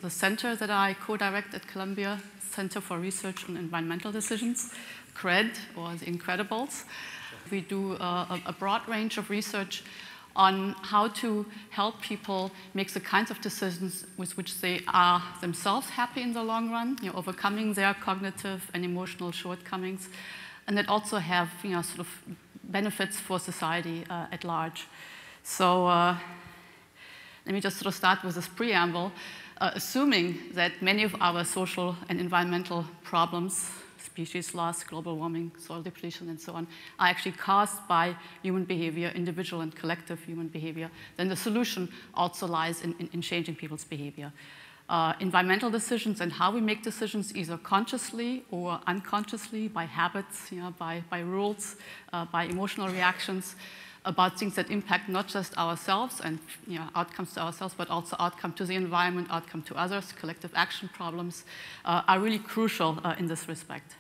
the center that I co-direct at Columbia, Center for Research on Environmental Decisions, CRED, or the Incredibles. We do a broad range of research on how to help people make the kinds of decisions with which they are themselves happy in the long run, overcoming their cognitive and emotional shortcomings, and that also have sort of benefits for society at large. So let me just sort of start with this preamble, assuming that many of our social and environmental problems, species loss, global warming, soil depletion, and so on, are actually caused by human behavior, individual and collective human behavior, then the solution also lies in changing people's behavior. Environmental decisions and how we make decisions, either consciously or unconsciously, by habits, by rules, by emotional reactions, about things that impact not just ourselves and outcomes to ourselves, but also outcome to the environment, outcome to others, collective action problems, are really crucial in this respect.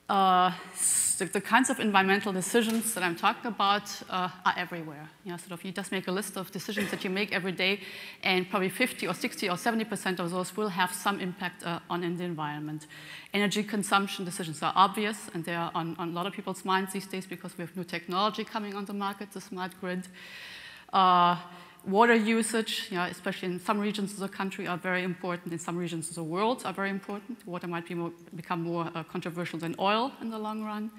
The kinds of environmental decisions that I'm talking about are everywhere. Sort of you just make a list of decisions that you make every day, and probably 50 or 60 or 70% of those will have some impact on the environment. Energy consumption decisions are obvious, and they are on a lot of people's minds these days because we have new technology coming on the market, the smart grid. Water usage, especially in some regions of the country, are very important. In some regions of the world are very important. Water might become more controversial than oil in the long run.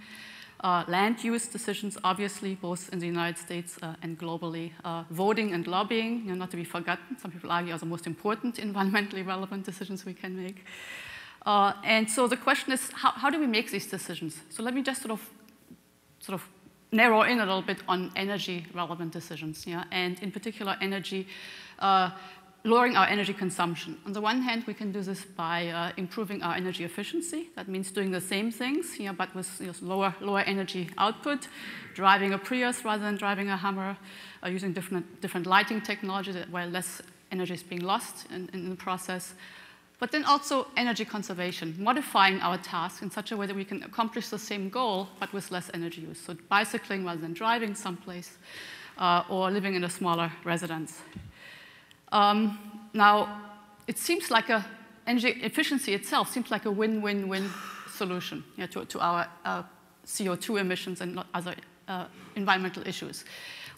Land use decisions, obviously, both in the United States and globally. Voting and lobbying, not to be forgotten. Some people argue are the most important environmentally relevant decisions we can make. And so the question is, how do we make these decisions? So let me just sort of narrow in a little bit on energy-relevant decisions, and in particular energy, lowering our energy consumption. On the one hand, we can do this by improving our energy efficiency. That means doing the same things, but with lower energy output, driving a Prius rather than driving a Hummer, using different lighting technology where less energy is being lost in the process. But then also energy conservation, modifying our tasks in such a way that we can accomplish the same goal, but with less energy use. So bicycling rather than driving someplace, or living in a smaller residence. Now, it seems like energy efficiency itself seems like a win-win-win solution to our CO2 emissions and other environmental issues.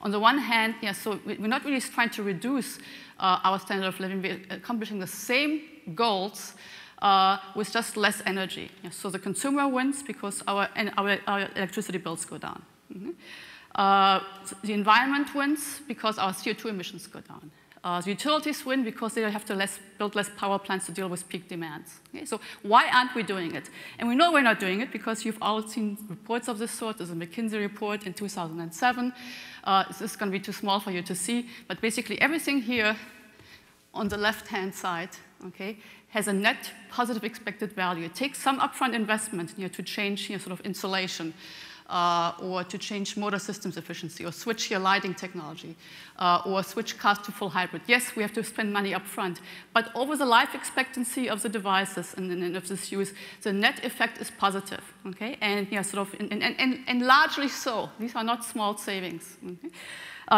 On the one hand, so we're not really trying to reduce our standard of living. We're accomplishing the same goals with just less energy. So the consumer wins because our electricity bills go down. The environment wins because our CO2 emissions go down. The utilities win because they have to build less power plants to deal with peak demands. Okay? So why aren't we doing it? And we know we're not doing it because you've all seen reports of this sort. There's a McKinsey report in 2007. This is going to be too small for you to see, but basically everything here on the left-hand side, okay, has a net positive expected value. It takes some upfront investment to change sort of insulation, or to change motor systems efficiency, or switch your lighting technology, or switch cars to full hybrid. Yes, we have to spend money up front, but over the life expectancy of the devices and of this use, the net effect is positive, okay? And sort of, and largely so. These are not small savings. Okay?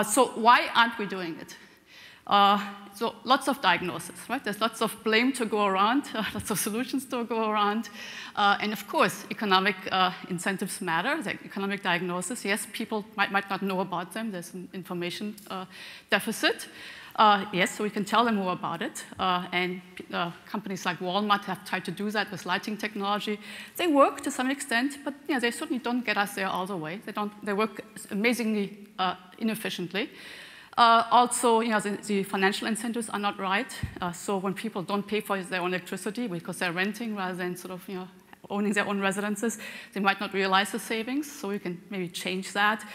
So why aren't we doing it? So lots of diagnosis, right? There's lots of blame to go around, lots of solutions to go around. And of course, economic incentives matter, the economic diagnosis. Yes, people might not know about them. There's an information deficit. Yes, so we can tell them more about it. And companies like Walmart have tried to do that with lighting technology. They work to some extent, but they certainly don't get us there all the way. They work amazingly inefficiently. Also, the financial incentives are not right. So when people don't pay for their own electricity because they're renting rather than sort of owning their own residences, they might not realize the savings. So we can maybe change that.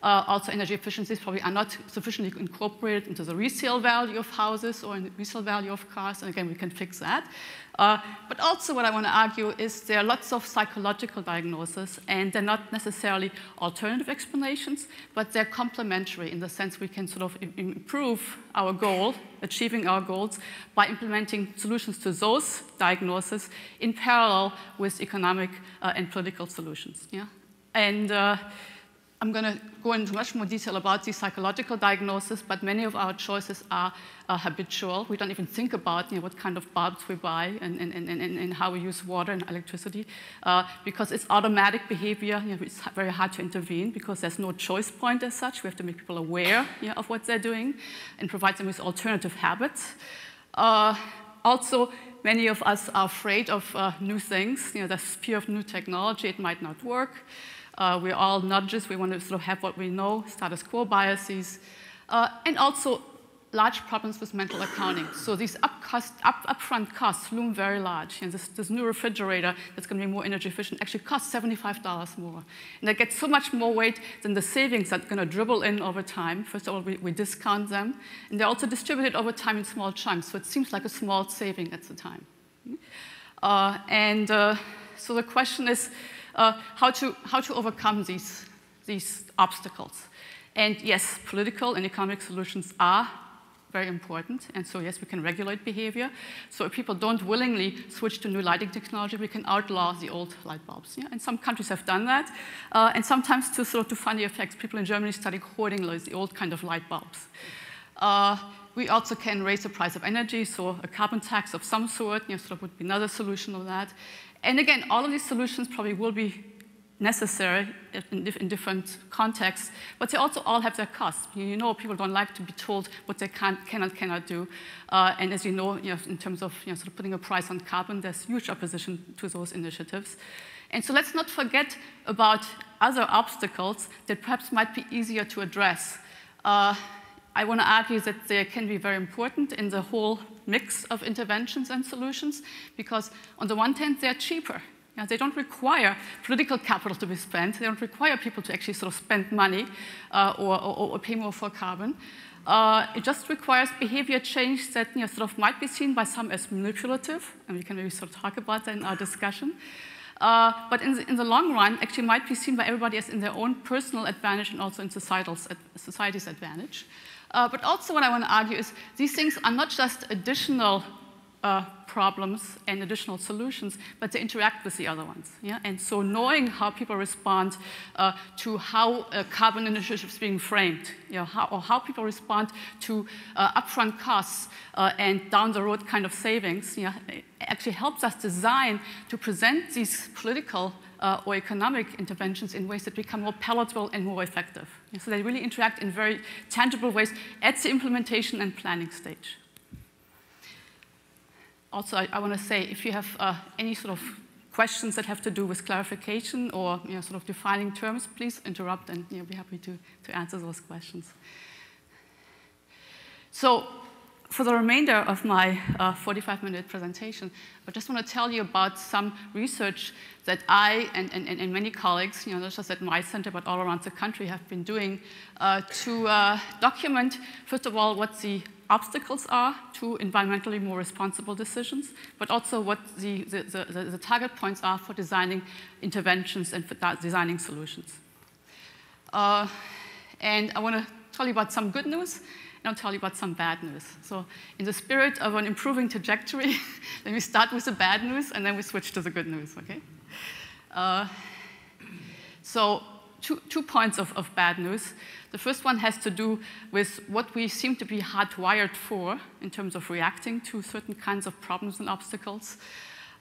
Also, energy efficiencies probably are not sufficiently incorporated into the resale value of houses or in the resale value of cars. And again, we can fix that. But also what I want to argue is there are lots of psychological diagnoses, and they're not necessarily alternative explanations, but they're complementary in the sense we can sort of improve our goal, achieving our goals, by implementing solutions to those diagnoses in parallel with economic and political solutions. Yeah? And I'm going to go into much more detail about the psychological diagnosis, but many of our choices are habitual. We don't even think about what kind of bulbs we buy and how we use water and electricity, because it's automatic behavior. It's very hard to intervene because there's no choice point as such. We have to make people aware of what they're doing and provide them with alternative habits. Also, many of us are afraid of new things. There's fear of new technology. It might not work. We're all nudges. We want to sort of have what we know, status quo biases, and also large problems with mental accounting. So these upfront costs loom very large. This new refrigerator that's going to be more energy efficient actually costs $75 more. And that gets so much more weight than the savings that are going to dribble in over time. First of all, we discount them. And they're also distributed over time in small chunks. So it seems like a small saving at the time. So the question is, how to overcome these obstacles. And yes, political and economic solutions are very important. And so yes, we can regulate behavior. So if people don't willingly switch to new lighting technology, we can outlaw the old light bulbs. And some countries have done that. And sometimes to funny effects, people in Germany study hoarding the old kind of light bulbs. We also can raise the price of energy, so a carbon tax of some sort would be another solution of that. And again, all of these solutions probably will be necessary in different contexts, but they also all have their costs. People don't like to be told what they cannot do. And as you know, in terms of putting a price on carbon, there's huge opposition to those initiatives. And so let's not forget about other obstacles that perhaps might be easier to address. I want to argue that they can be very important in the whole mix of interventions and solutions, because on the one hand, they're cheaper. They don't require political capital to be spent. They don't require people to actually spend money or pay more for carbon. It just requires behavior change that might be seen by some as manipulative, and we can maybe talk about that in our discussion. But in the long run, actually might be seen by everybody as in their own personal advantage and also in society's advantage. But also what I want to argue is these things are not just additional problems and additional solutions, but they interact with the other ones. And so knowing how people respond to how carbon initiatives being framed, or how people respond to upfront costs and down the road kind of savings, actually helps us design to present these political or economic interventions in ways that become more palatable and more effective. So they really interact in very tangible ways at the implementation and planning stage. Also, I want to say, if you have any questions that have to do with clarification or defining terms, please interrupt, and be happy to answer those questions. So, for the remainder of my 45-minute presentation, I just want to tell you about some research that I and many colleagues, not just at my center, but all around the country, have been doing to document, first of all, what the obstacles are to environmentally more responsible decisions, but also what the target points are for designing interventions and for designing solutions. And I want to tell you about some good news, and I'll tell you about some bad news. So in the spirit of an improving trajectory, let me start with the bad news, and then we switch to the good news, okay? So two points of bad news. The first one has to do with what we seem to be hardwired for in terms of reacting to certain kinds of problems and obstacles.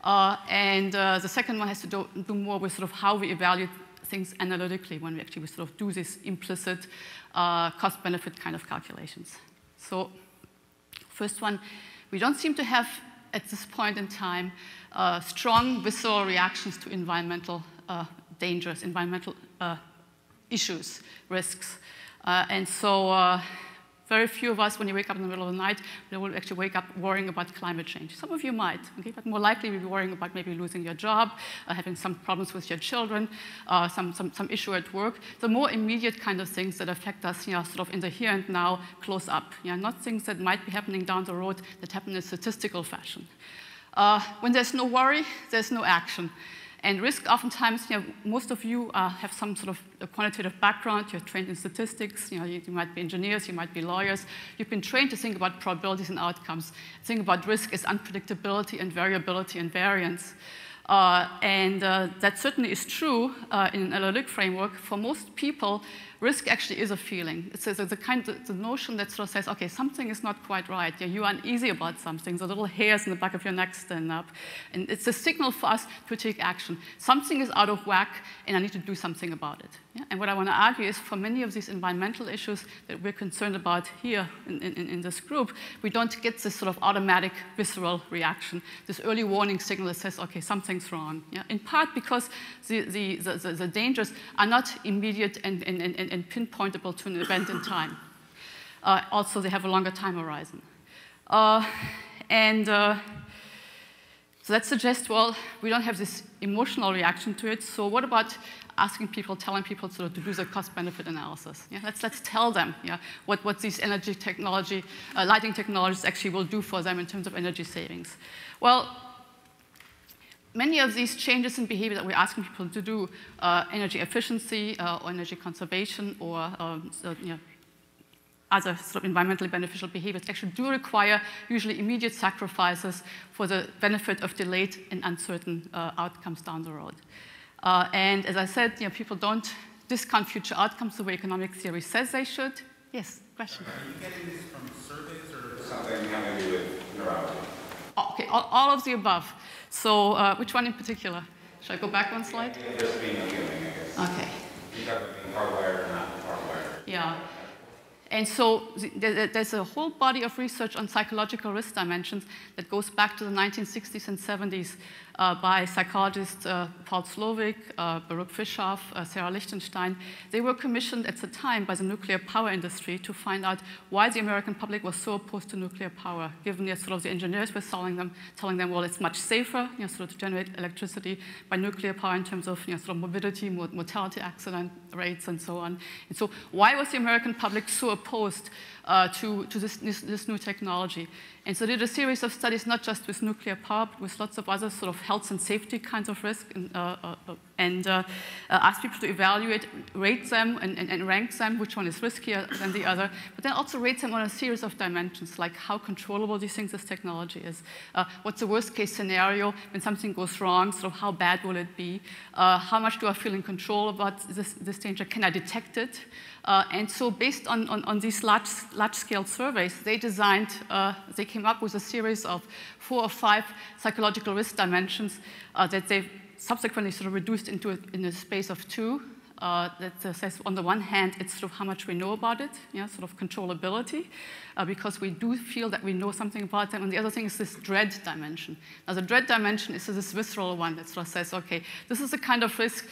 And the second one has to do more with how we evaluate things analytically when we actually do this implicit cost-benefit kind of calculations. So first one, we don't seem to have, at this point in time, strong visceral reactions to environmental dangers, environmental issues, risks. And so very few of us, when you wake up in the middle of the night, will actually wake up worrying about climate change. Some of you might, okay? But more likely you'll be worrying about maybe losing your job, having some problems with your children, some issue at work. The more immediate kind of things that affect us, in the here and now, close up. Not things that might be happening down the road that happen in a statistical fashion. When there's no worry, there's no action. And risk, oftentimes, most of you have some a quantitative background. You're trained in statistics. You might be engineers. You might be lawyers. You've been trained to think about probabilities and outcomes. Think about risk as unpredictability and variability and variance. That certainly is true in an analytic framework. For most people, risk actually is a feeling. It's the notion that sort of says, okay, something is not quite right. Yeah, you're uneasy about something. The little hairs in the back of your neck stand up. And it's a signal for us to take action. Something is out of whack, and I need to do something about it. Yeah? And what I want to argue is for many of these environmental issues that we're concerned about here in this group, we don't get this sort of automatic visceral reaction, this early warning signal that says, okay, something's wrong. Yeah? In part because the dangers are not immediate and pinpointable to an event in time. Also, they have a longer time horizon. So that suggests, well, we don't have this emotional reaction to it, so what about asking people, telling people sort of to do the cost-benefit analysis? Yeah? Let's tell them what these energy technology, lighting technologies actually will do for them in terms of energy savings. Well, many of these changes in behavior that we're asking people to do, energy efficiency or energy conservation or other sort of environmentally beneficial behaviors, actually do require usually immediate sacrifices for the benefit of delayed and uncertain outcomes down the road. And as I said, people don't discount future outcomes the way economic theory says they should. Yes, question? Are you getting this from surveys or something having to do with neurology? Okay, all of the above. So which one in particular? Should I go back one slide? Just being a feeling, I guess. Okay. You talk about being hardwired or not hardwired. Yeah. And so there's a whole body of research on psychological risk dimensions that goes back to the 1960s and 70s by psychologists Paul Slovic, Baruch Fischoff, Sarah Lichtenstein. They were commissioned at the time by the nuclear power industry to find out why the American public was so opposed to nuclear power, given that sort of the engineers were telling them, well, it's much safer, sort of to generate electricity by nuclear power in terms of sort of morbidity, mortality, accident rates, and so on. And so why was the American public so opposed to this new technology? And so they did a series of studies, not just with nuclear power, but with lots of other sort of health and safety kinds of risk, and asked people to evaluate, rate them, and rank them, which one is riskier than the other, but then also rate them on a series of dimensions, like how controllable do you think this technology is? What's the worst case scenario when something goes wrong? Sort of how bad will it be? How much do I feel in control about this danger? Can I detect it? And so based on these large-scale surveys, they came up with a series of 4 or 5 psychological risk dimensions that they've subsequently sort of reduced in a space of 2. That says, on the one hand, it's sort of how much we know about it, sort of controllability, because we do feel that we know something about them. And the other thing is this dread dimension. Now, the dread dimension is this visceral one that sort of says, okay, this is the kind of risk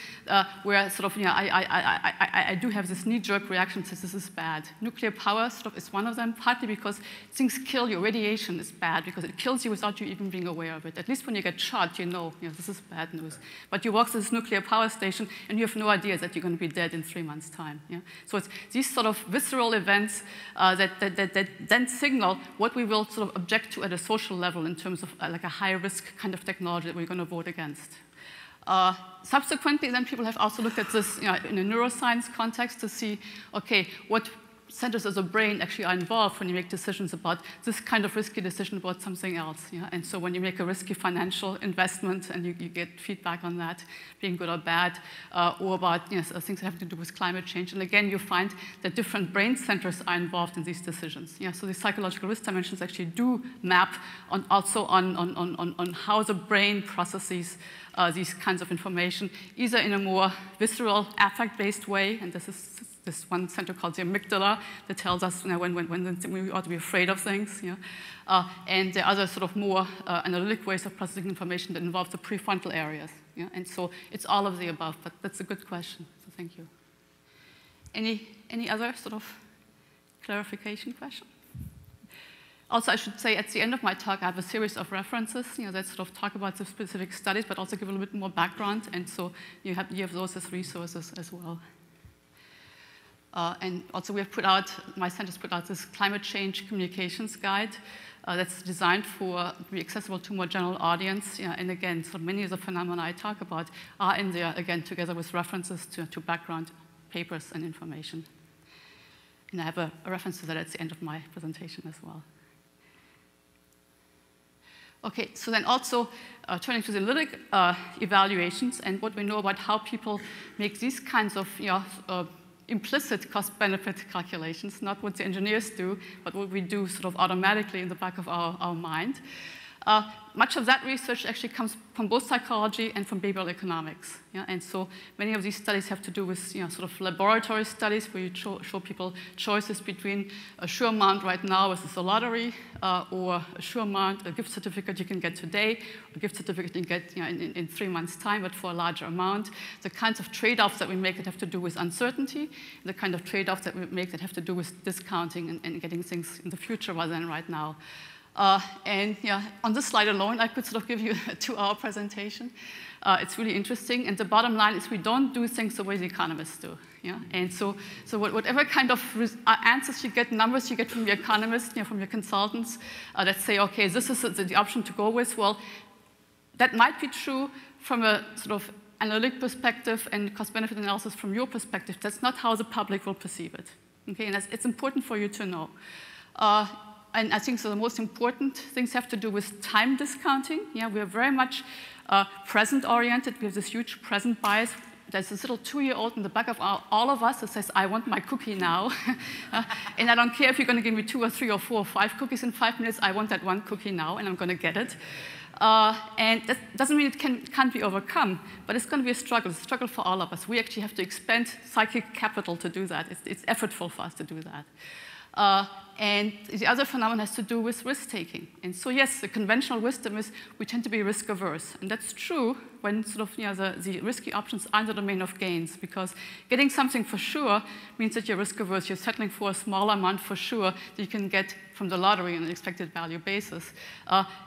where sort of, I do have this knee-jerk reaction to this is bad. Nuclear power sort of is one of them, partly because things kill you. Radiation is bad because it kills you without you even being aware of it. At least when you get shot, you know this is bad news. But you walk to this nuclear power station, and you have no idea that you're going to be dead in 3 months' time. Yeah? So it's these sort of visceral events that then signal what we will sort of object to at a social level in terms of like a high-risk kind of technology that we're going to vote against. Subsequently, then people have also looked at this in a neuroscience context to see, okay, what centers of the brain actually are involved when you make decisions about this kind of risky decision about something else. Yeah? And so when you make a risky financial investment and you get feedback on that, being good or bad, or about things that have to do with climate change. And again, you find that different brain centers are involved in these decisions. Yeah? So the psychological risk dimensions actually do map also on how the brain processes these kinds of information, either in a more visceral, affect-based way, and this is this one center called the amygdala that tells us when we ought to be afraid of things. Yeah? And there are other sort of more analytic ways of processing information that involve the prefrontal areas. Yeah? And so it's all of the above, but that's a good question, so thank you. Any other sort of clarification question? Also, I should say at the end of my talk, I have a series of references that sort of talk about the specific studies, but also give a little bit more background, and so you have those as resources as well. And also we have my center's put out this climate change communications guide that's designed to be accessible to a more general audience. And again, so many of the phenomena I talk about are in there, again, together with references to background papers and information. And I have a reference to that at the end of my presentation as well. Okay, so then also turning to the analytic evaluations and what we know about how people make these kinds of implicit cost-benefit calculations, not what the engineers do, but what we do sort of automatically in the back of our mind. Much of that research actually comes from both psychology and from behavioral economics. Yeah? And so many of these studies have to do with sort of laboratory studies where you show people choices between a sure amount right now versus a lottery, or a sure amount, a gift certificate you can get today, a gift certificate you can get in 3 months' time, but for a larger amount. The kinds of trade-offs that we make that have to do with uncertainty, the kind of trade-offs that we make that have to do with discounting and getting things in the future rather than right now. And on this slide alone, I could sort of give you a 2-hour presentation. It's really interesting. And the bottom line is we don't do things the way the economists do. Yeah? And so whatever kind of answers you get, numbers you get from your economists, from your consultants, that say, OK, this is the option to go with, well, that might be true from a sort of analytic perspective and cost-benefit analysis from your perspective. That's not how the public will perceive it. Okay? And it's important for you to know. And I think so the most important things have to do with time discounting. Yeah, we are very much present-oriented. We have this huge present bias. There's this little 2-year-old in the back of all of us that says, I want my cookie now. And I don't care if you're going to give me 2 or 3 or 4 or 5 cookies in 5 minutes. I want that one cookie now, and I'm going to get it. And that doesn't mean it can't be overcome, but it's going to be a struggle for all of us. We actually have to expend psychic capital to do that. It's effortful for us to do that. And the other phenomenon has to do with risk-taking. And so, yes, the conventional wisdom is we tend to be risk-averse. And that's true when sort of the risky options are in the domain of gains, because getting something for sure means that you're risk-averse. You're settling for a small amount for sure that you can get from the lottery on an expected value basis.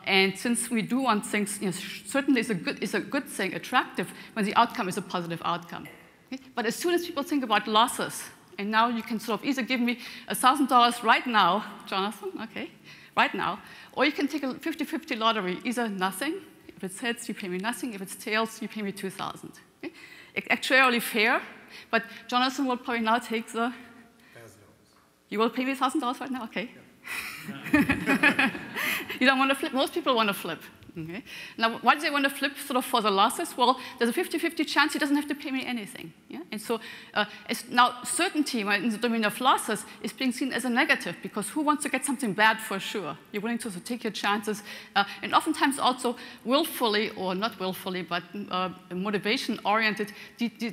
And since we do want things, certainly it's a good thing, attractive, when the outcome is a positive outcome. Okay? But as soon as people think about losses, and now you can sort of either give me $1,000 right now, Jonathan, okay, right now, or you can take a 50-50 lottery, either nothing. If it's heads, you pay me nothing. If it's tails, you pay me $2,000. Okay? Actuarially fair, but Jonathan will probably now take the... You will pay me $1,000 right now? Okay. Yeah. You don't want to flip? Most people want to flip. Okay. Now, why do they want to flip sort of for the losses? Well, there's a 50-50 chance he doesn't have to pay me anything. Yeah? And so now certainty in the domain of losses is being seen as a negative, because who wants to get something bad for sure? You're willing to take your chances. And oftentimes also willfully, or not willfully, but motivation-oriented,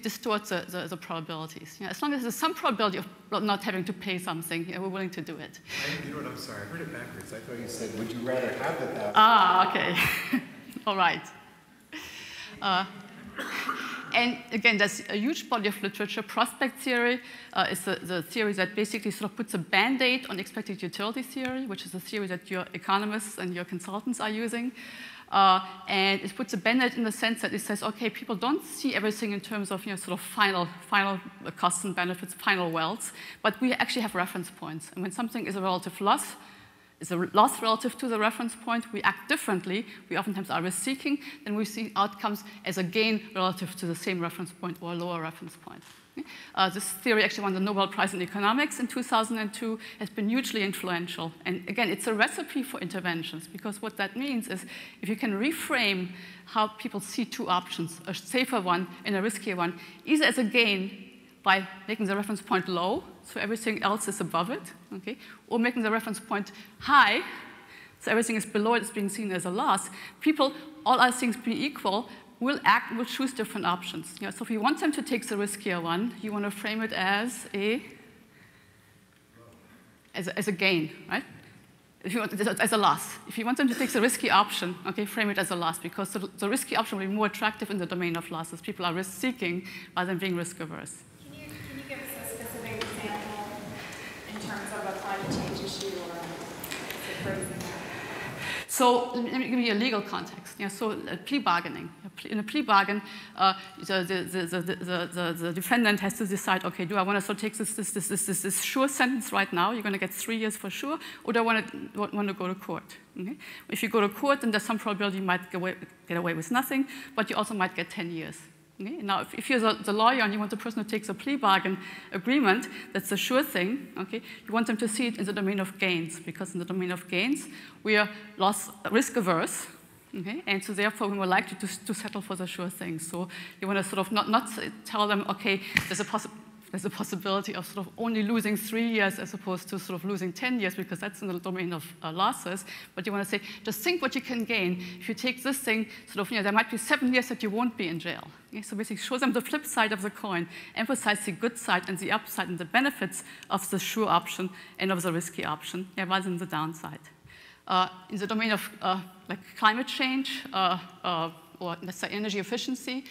distorts the probabilities. Yeah? As long as there's some probability of not having to pay something, we're willing to do it. You know what, I'm sorry, I heard it backwards. I thought you said, would you rather have it that way? Ah, okay. All right. And again, there's a huge body of literature. Prospect theory is the theory that basically sort of puts a Band-Aid on expected utility theory, which is a theory that your economists and your consultants are using. And it puts a Band-Aid in the sense that it says, okay, people don't see everything in terms of sort of final costs and benefits, final wealth, but we actually have reference points. And when something is a relative loss, is a loss relative to the reference point, we act differently. We oftentimes are risk-seeking, then we see outcomes as a gain relative to the same reference point or a lower reference point. This theory actually won the Nobel Prize in Economics in 2002, has been hugely influential. And again, it's a recipe for interventions, because what that means is if you can reframe how people see two options, a safer one and a riskier one, either as a gain by making the reference point low, so everything else is above it, okay, or making the reference point high, so everything is below it, is being seen as a loss, people, all other things being equal, will choose different options. Yeah, so if you want them to take the riskier one, you want to frame it as a gain, right? If you want as a loss. If you want them to take the risky option, okay, frame it as a loss, because the risky option will be more attractive in the domain of losses. People are risk-seeking rather than being risk-averse. Can you give us a specific example in terms of a climate change issue or phrasing? So let me give you a legal context. Yeah, so plea bargaining. In a plea bargain, the defendant has to decide, okay, do I want to sort of take this sure sentence right now? You're going to get 3 years for sure, or do I want to go to court? Okay? If you go to court, then there's some probability you might get away with nothing, but you also might get 10 years. Okay? Now, if you're the lawyer and you want the person who takes a plea bargain agreement, that's a sure thing. Okay? You want them to see it in the domain of gains, because in the domain of gains, we are risk-averse. Okay? And so therefore, we were likely to settle for the sure thing. So you want to sort of not tell them, okay, there's a possibility of sort of only losing 3 years as opposed to sort of losing 10 years, because that's in the domain of losses. But you want to say, just think what you can gain. If you take this thing, sort of, there might be 7 years that you won't be in jail. Okay? So basically show them the flip side of the coin, emphasize the good side and the upside and the benefits of the sure option and of the risky option, rather than the downside. In the domain of like climate change, or let's say energy efficiency,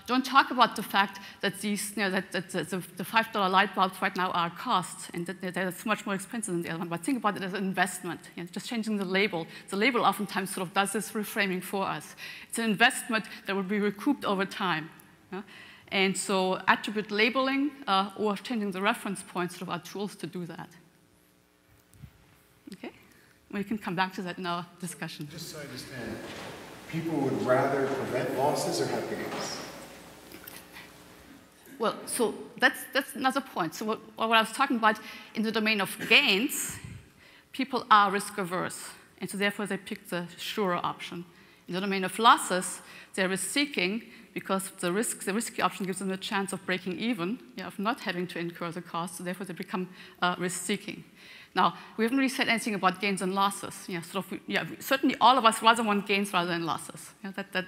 don't talk about the fact that these, that the $5 light bulbs right now are a cost, and that they're so much more expensive than the other one. But think about it as an investment. Just changing the label. The label oftentimes sort of does this reframing for us. It's an investment that will be recouped over time. And so attribute labeling or changing the reference points sort of are tools to do that. Okay? We can come back to that in our discussion. Just so I understand, people would rather prevent losses or have gains? Well, so that's another point. So what I was talking about in the domain of gains, people are risk averse, and so therefore they pick the surer option. In the domain of losses, they're risk seeking because the risky option gives them a chance of breaking even, of not having to incur the cost, so therefore they become risk seeking. Now, we haven't really said anything about gains and losses. Certainly all of us rather want gains rather than losses.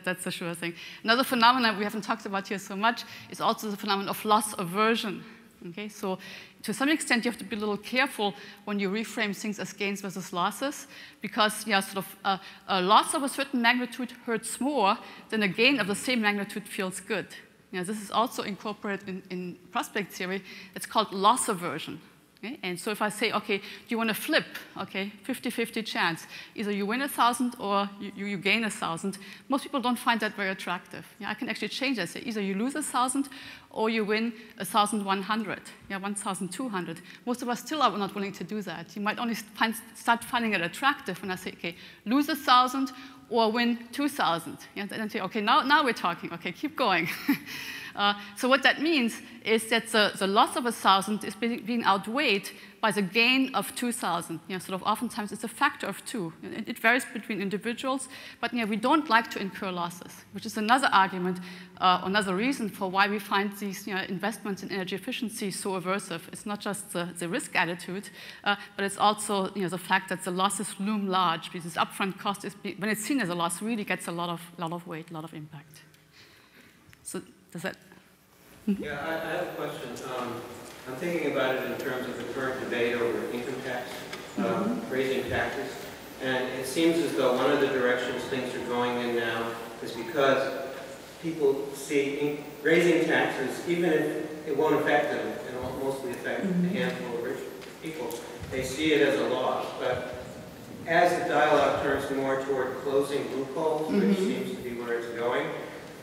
That's a sure thing. Another phenomenon we haven't talked about here so much is also the phenomenon of loss aversion. Okay, so to some extent, you have to be a little careful when you reframe things as gains versus losses, because a loss of a certain magnitude hurts more than a gain of the same magnitude feels good. This is also incorporated in prospect theory. It's called loss aversion. Okay? And so if I say, okay, do you want to flip? Okay, 50-50 chance. Either you win 1,000 or you gain 1,000. Most people don't find that very attractive. I can actually change that. Say either you lose 1,000 or you win 1,100, 1,200. Most of us still are not willing to do that. You might only start finding it attractive when I say, okay, lose 1,000 or win 2,000. Then say, okay, now we're talking. Okay, keep going. So what that means is that the loss of 1,000 is being outweighed by the gain of 2,000. Sort of oftentimes it's a factor of 2. It varies between individuals, but we don't like to incur losses, which is another argument, another reason for why we find these investments in energy efficiency so aversive. It's not just the risk attitude, but it's also the fact that the losses loom large, because upfront cost is, when it's seen as a loss, really gets a lot of weight, a lot of impact. So does that? Yeah, I have a question. I'm thinking about it in terms of the current debate over income tax, raising taxes. And it seems as though one of the directions things are going in now is because people see raising taxes, even if it won't affect them, and will mostly affect a handful of rich people, they see it as a loss. But as the dialogue turns more toward closing loopholes, which seems to be where it's going,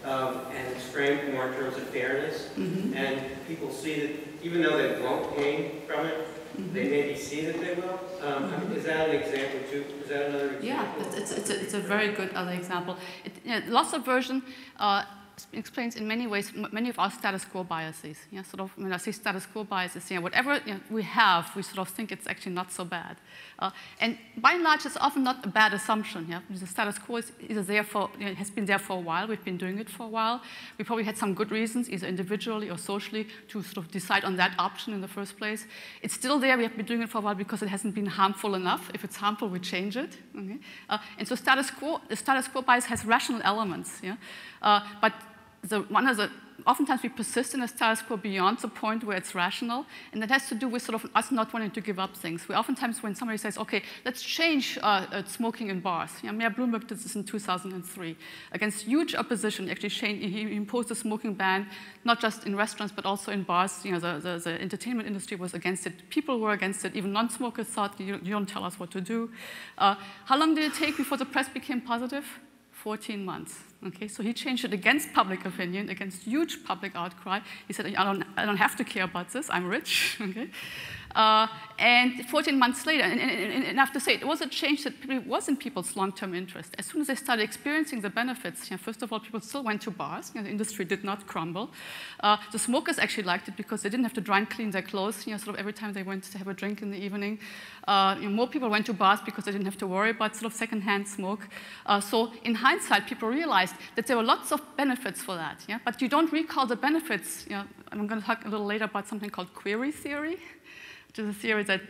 and it's framed more in terms of fairness, and people see that even though they won't gain from it, they maybe see that they will. Is that an example too? Is that another example? Yeah, it's a very good other example. Loss aversion explains in many ways many of our status quo biases. Sort of when I say status quo biases, whatever we have, we sort of think it's actually not so bad. And by and large, it's often not a bad assumption. The status quo is either there has been there for a while. We've been doing it for a while. We probably had some good reasons, either individually or socially, to sort of decide on that option in the first place. It's still there. We have been doing it for a while because it hasn't been harmful enough. If it's harmful, we change it. Okay? And so the status quo bias has rational elements. But oftentimes we persist in a status quo beyond the point where it's rational, and that has to do with sort of us not wanting to give up things. We oftentimes, when somebody says, okay, let's change smoking in bars. Mayor Bloomberg did this in 2003 against huge opposition. Actually, he imposed a smoking ban, not just in restaurants, but also in bars. The entertainment industry was against it. People were against it. Even non-smokers thought, you don't tell us what to do. How long did it take before the press became positive? 14 months. Okay, so he changed it against public opinion, against huge public outcry. He said, I don't have to care about this. I'm rich. Okay, And 14 months later, and I have to say, it was a change that was in people's long-term interest. As soon as they started experiencing the benefits, first of all, people still went to bars. The industry did not crumble. The smokers actually liked it because they didn't have to dry and clean their clothes, sort of every time they went to have a drink in the evening. More people went to bars because they didn't have to worry about sort of secondhand smoke. So in hindsight, people realized that there were lots of benefits for that. But you don't recall the benefits. I'm going to talk a little later about something called query theory, which is a theory that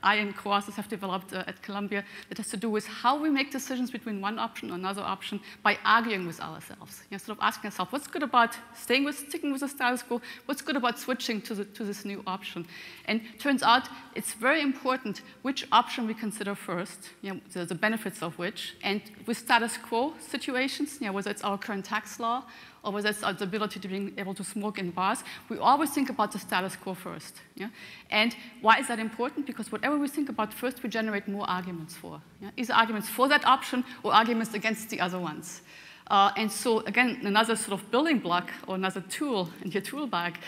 I and co-authors have developed at Columbia that has to do with how we make decisions between one option and another option by arguing with ourselves. Sort of asking ourselves, what's good about sticking with the status quo? What's good about switching to this new option? And turns out it's very important which option we consider first, the benefits of which. And with status quo situations, whether it's our current tax law or whether it's the ability to be able to smoke in bars, we always think about the status quo first. And why is that important? Because whatever we think about first, we generate more arguments for. Either arguments for that option or arguments against the other ones. And so, again, another sort of building block or another tool in your tool bag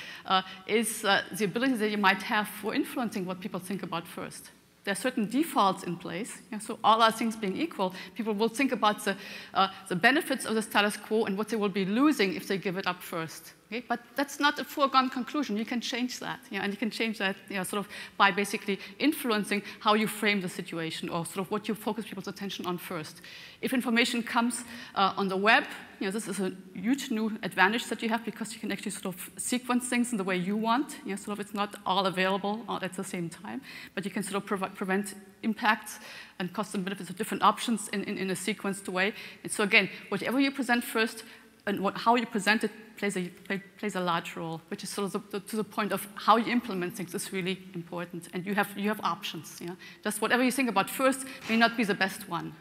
is the ability that you might have for influencing what people think about first. There are certain defaults in place. So all other things being equal, people will think about the benefits of the status quo and what they will be losing if they give it up first. Okay? But that's not a foregone conclusion. You can change that. And you can change that sort of by basically influencing how you frame the situation or sort of what you focus people's attention on first. If information comes on the web, this is a huge new advantage that you have because you can actually sort of sequence things in the way you want. Sort of it's not all available all at the same time, but you can sort of prevent impacts and cost and benefits of different options in a sequenced way. And so again, whatever you present first and how you present it plays a large role, which is sort of to the point of how you implement things is really important. And you have options. Just whatever you think about first may not be the best one.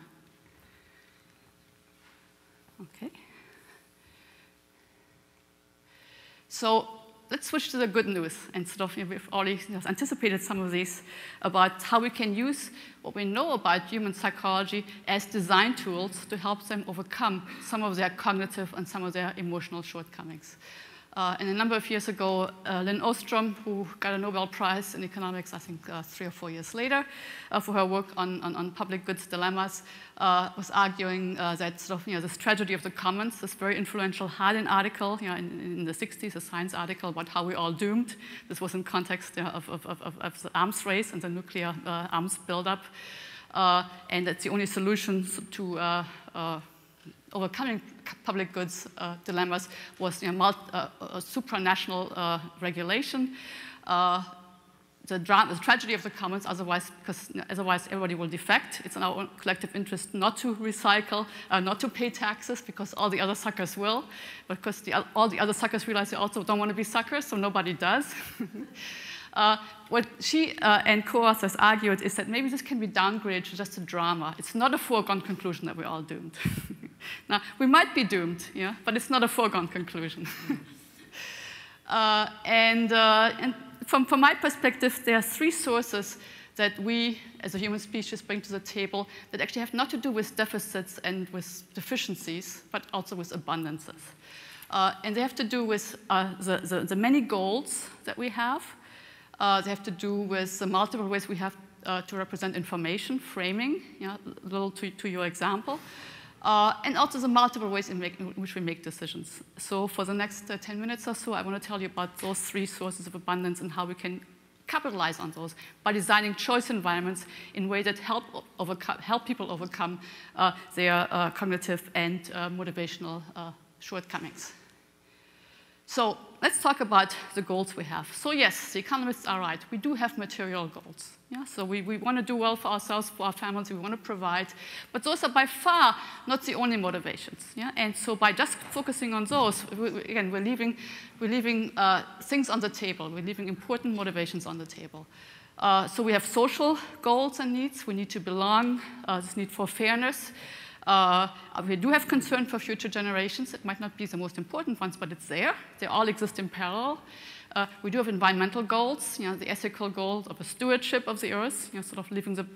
Okay. So let's switch to the good news. And sort of, we've already anticipated some of these about how we can use what we know about human psychology as design tools to help them overcome some of their cognitive and some of their emotional shortcomings. And a number of years ago, Lynn Ostrom, who got a Nobel Prize in economics, I think 3 or 4 years later, for her work on public goods dilemmas, was arguing that sort of, this tragedy of the commons, this very influential Hardin article in the 60s, a science article about how we're all doomed. This was in context of the arms race and the nuclear arms buildup. And that's the only solution to overcoming public goods dilemmas was supranational regulation. The tragedy of the commons, because otherwise everybody will defect. It's in our own collective interest not to recycle, not to pay taxes, because all the other suckers will. But because all the other suckers realize they also don't want to be suckers, so nobody does. What she and co-authors argued is that maybe this can be downgraded to just a drama. It's not a foregone conclusion that we're all doomed. Now, we might be doomed, but it's not a foregone conclusion. And from my perspective, there are 3 sources that we, as a human species, bring to the table that actually have not to do with deficits and with deficiencies, but also with abundances. And they have to do with the many goals that we have. They have to do with the multiple ways we have to represent information, framing, a little to your example, and also the multiple ways in which we make decisions. So for the next 10 minutes or so, I want to tell you about those 3 sources of abundance and how we can capitalize on those by designing choice environments in ways that help people overcome their cognitive and motivational shortcomings. So let's talk about the goals we have. So yes, the economists are right. We do have material goals. So we want to do well for ourselves, for our families. We want to provide. But those are by far not the only motivations. And so by just focusing on those, again, we're leaving things on the table. We're leaving important motivations on the table. So we have social goals and needs. We need to belong, this need for fairness. We do have concern for future generations. It might not be the most important ones, but it's there. They all exist in parallel. We do have environmental goals, the ethical goals of a stewardship of the earth, sort of leaving the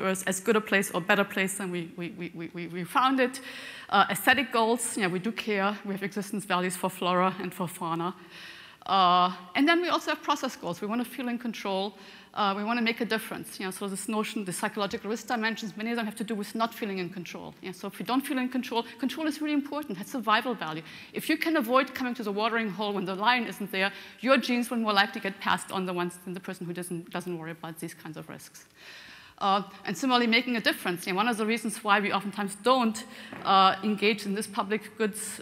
earth as good a place or better place than we found it. Aesthetic goals, we do care. We have existence values for flora and for fauna. And then we also have process goals. We want to feel in control. We want to make a difference. So this notion, the psychological risk dimensions, many of them have to do with not feeling in control. So if you don't feel in control, control is really important. It has survival value. If you can avoid coming to the watering hole when the lion isn't there, your genes will more likely get passed on than the person who doesn't worry about these kinds of risks. And similarly, making a difference. One of the reasons why we oftentimes don't engage in this public goods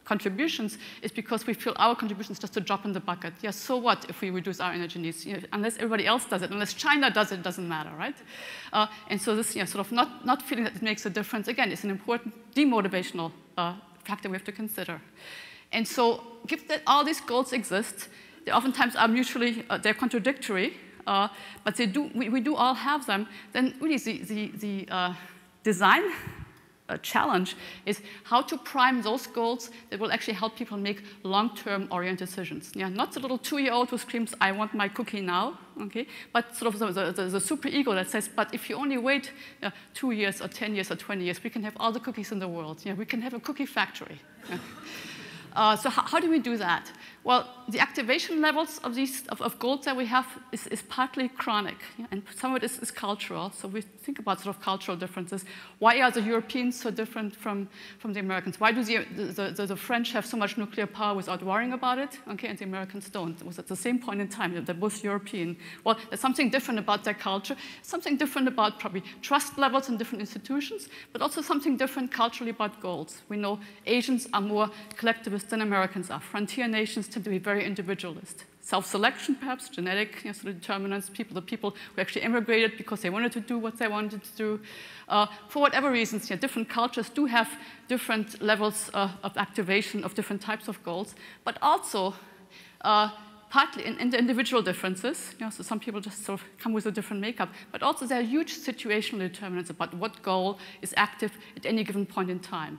contributions is because we feel our contribution is just a drop in the bucket. Yeah, so what if we reduce our energy needs? Unless everybody else does it, unless China does it, it doesn't matter, right? And so this sort of not feeling that it makes a difference, again, is an important demotivational factor we have to consider. And so given that all these goals exist, they oftentimes are mutually, they're contradictory, but we do all have them, then really the design challenge is how to prime those goals that will actually help people make long-term oriented decisions. Not the little 2-year-old who screams, I want my cookie now, okay? But sort of the super ego that says, but if you only wait 2 years or 10 years or 20 years, we can have all the cookies in the world. We can have a cookie factory. So how do we do that? Well, the activation levels of these of goals that we have is partly chronic, and some of it is cultural. So we think about sort of cultural differences. Why are the Europeans so different from the Americans? Why do the French have so much nuclear power without worrying about it? Okay, and the Americans don't. It was at the same point in time. They're both European. Well, there's something different about their culture, something different about probably trust levels in different institutions, but also something different culturally about goals. We know Asians are more collectivist than Americans are. Frontier nations tend to be very individualist. Self-selection, perhaps, genetic sort of determinants, the people who actually immigrated because they wanted to do what they wanted to do. For whatever reasons, different cultures do have different levels of activation of different types of goals, but also partly in the individual differences. So some people just sort of come with a different makeup, but also there are huge situational determinants about what goal is active at any given point in time.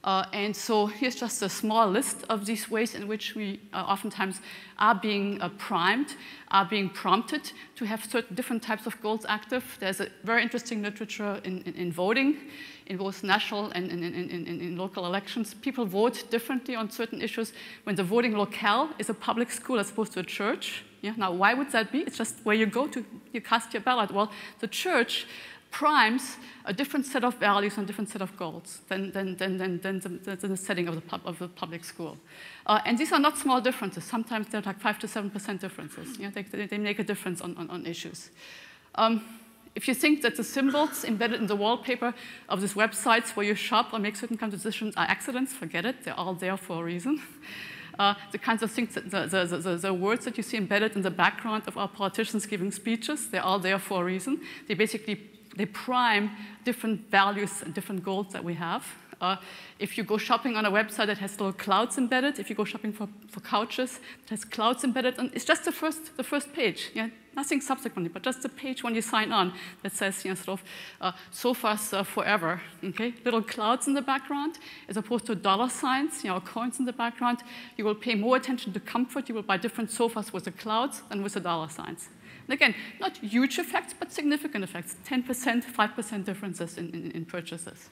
And so here's just a small list of these ways in which we oftentimes are being primed, are being prompted to have certain different types of goals active. There's a very interesting literature in voting, in both national and in local elections. People vote differently on certain issues when the voting locale is a public school as opposed to a church. Now, why would that be? It's just where you go to, you cast your ballot. Well, the church primes a different set of values and a different set of goals than the setting of the public school. And these are not small differences. Sometimes they're like 5 to 7% differences. They make a difference on issues. If you think that the symbols embedded in the wallpaper of these websites where you shop or make certain kinds of decisions are accidents, forget it. They're all there for a reason. The kinds of things, the words that you see embedded in the background of our politicians giving speeches, they're all there for a reason. They prime different values and different goals that we have. If you go shopping on a website that has little clouds embedded, if you go shopping for couches that has clouds embedded, and it's just the first page, nothing subsequently, but just the page when you sign on that says, sort of sofas forever, okay? Little clouds in the background, as opposed to dollar signs, or coins in the background. You will pay more attention to comfort. You will buy different sofas with the clouds than with the dollar signs. And again, not huge effects, but significant effects, 10%, 5% differences in purchases.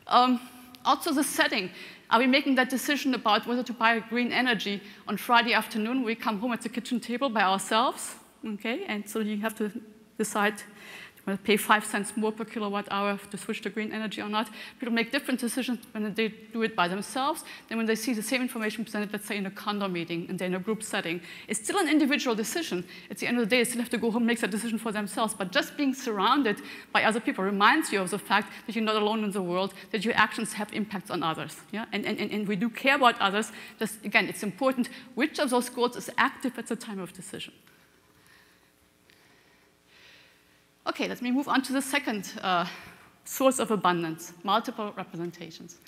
Also the setting. Are we making that decision about whether to buy green energy on Friday afternoon when we come home at the kitchen table by ourselves? Okay, and so you have to decide to pay 5 cents more per kilowatt-hour to switch to green energy or not. People make different decisions when they do it by themselves than when they see the same information presented, let's say, in a condo meeting and they're in a group setting. It's still an individual decision. At the end of the day, they still have to go home and make that decision for themselves. But just being surrounded by other people reminds you of the fact that you're not alone in the world, that your actions have impacts on others. And we do care about others. Just, again, it's important which of those goals is active at the time of decision. Okay, let me move on to the second source of abundance, multiple representations.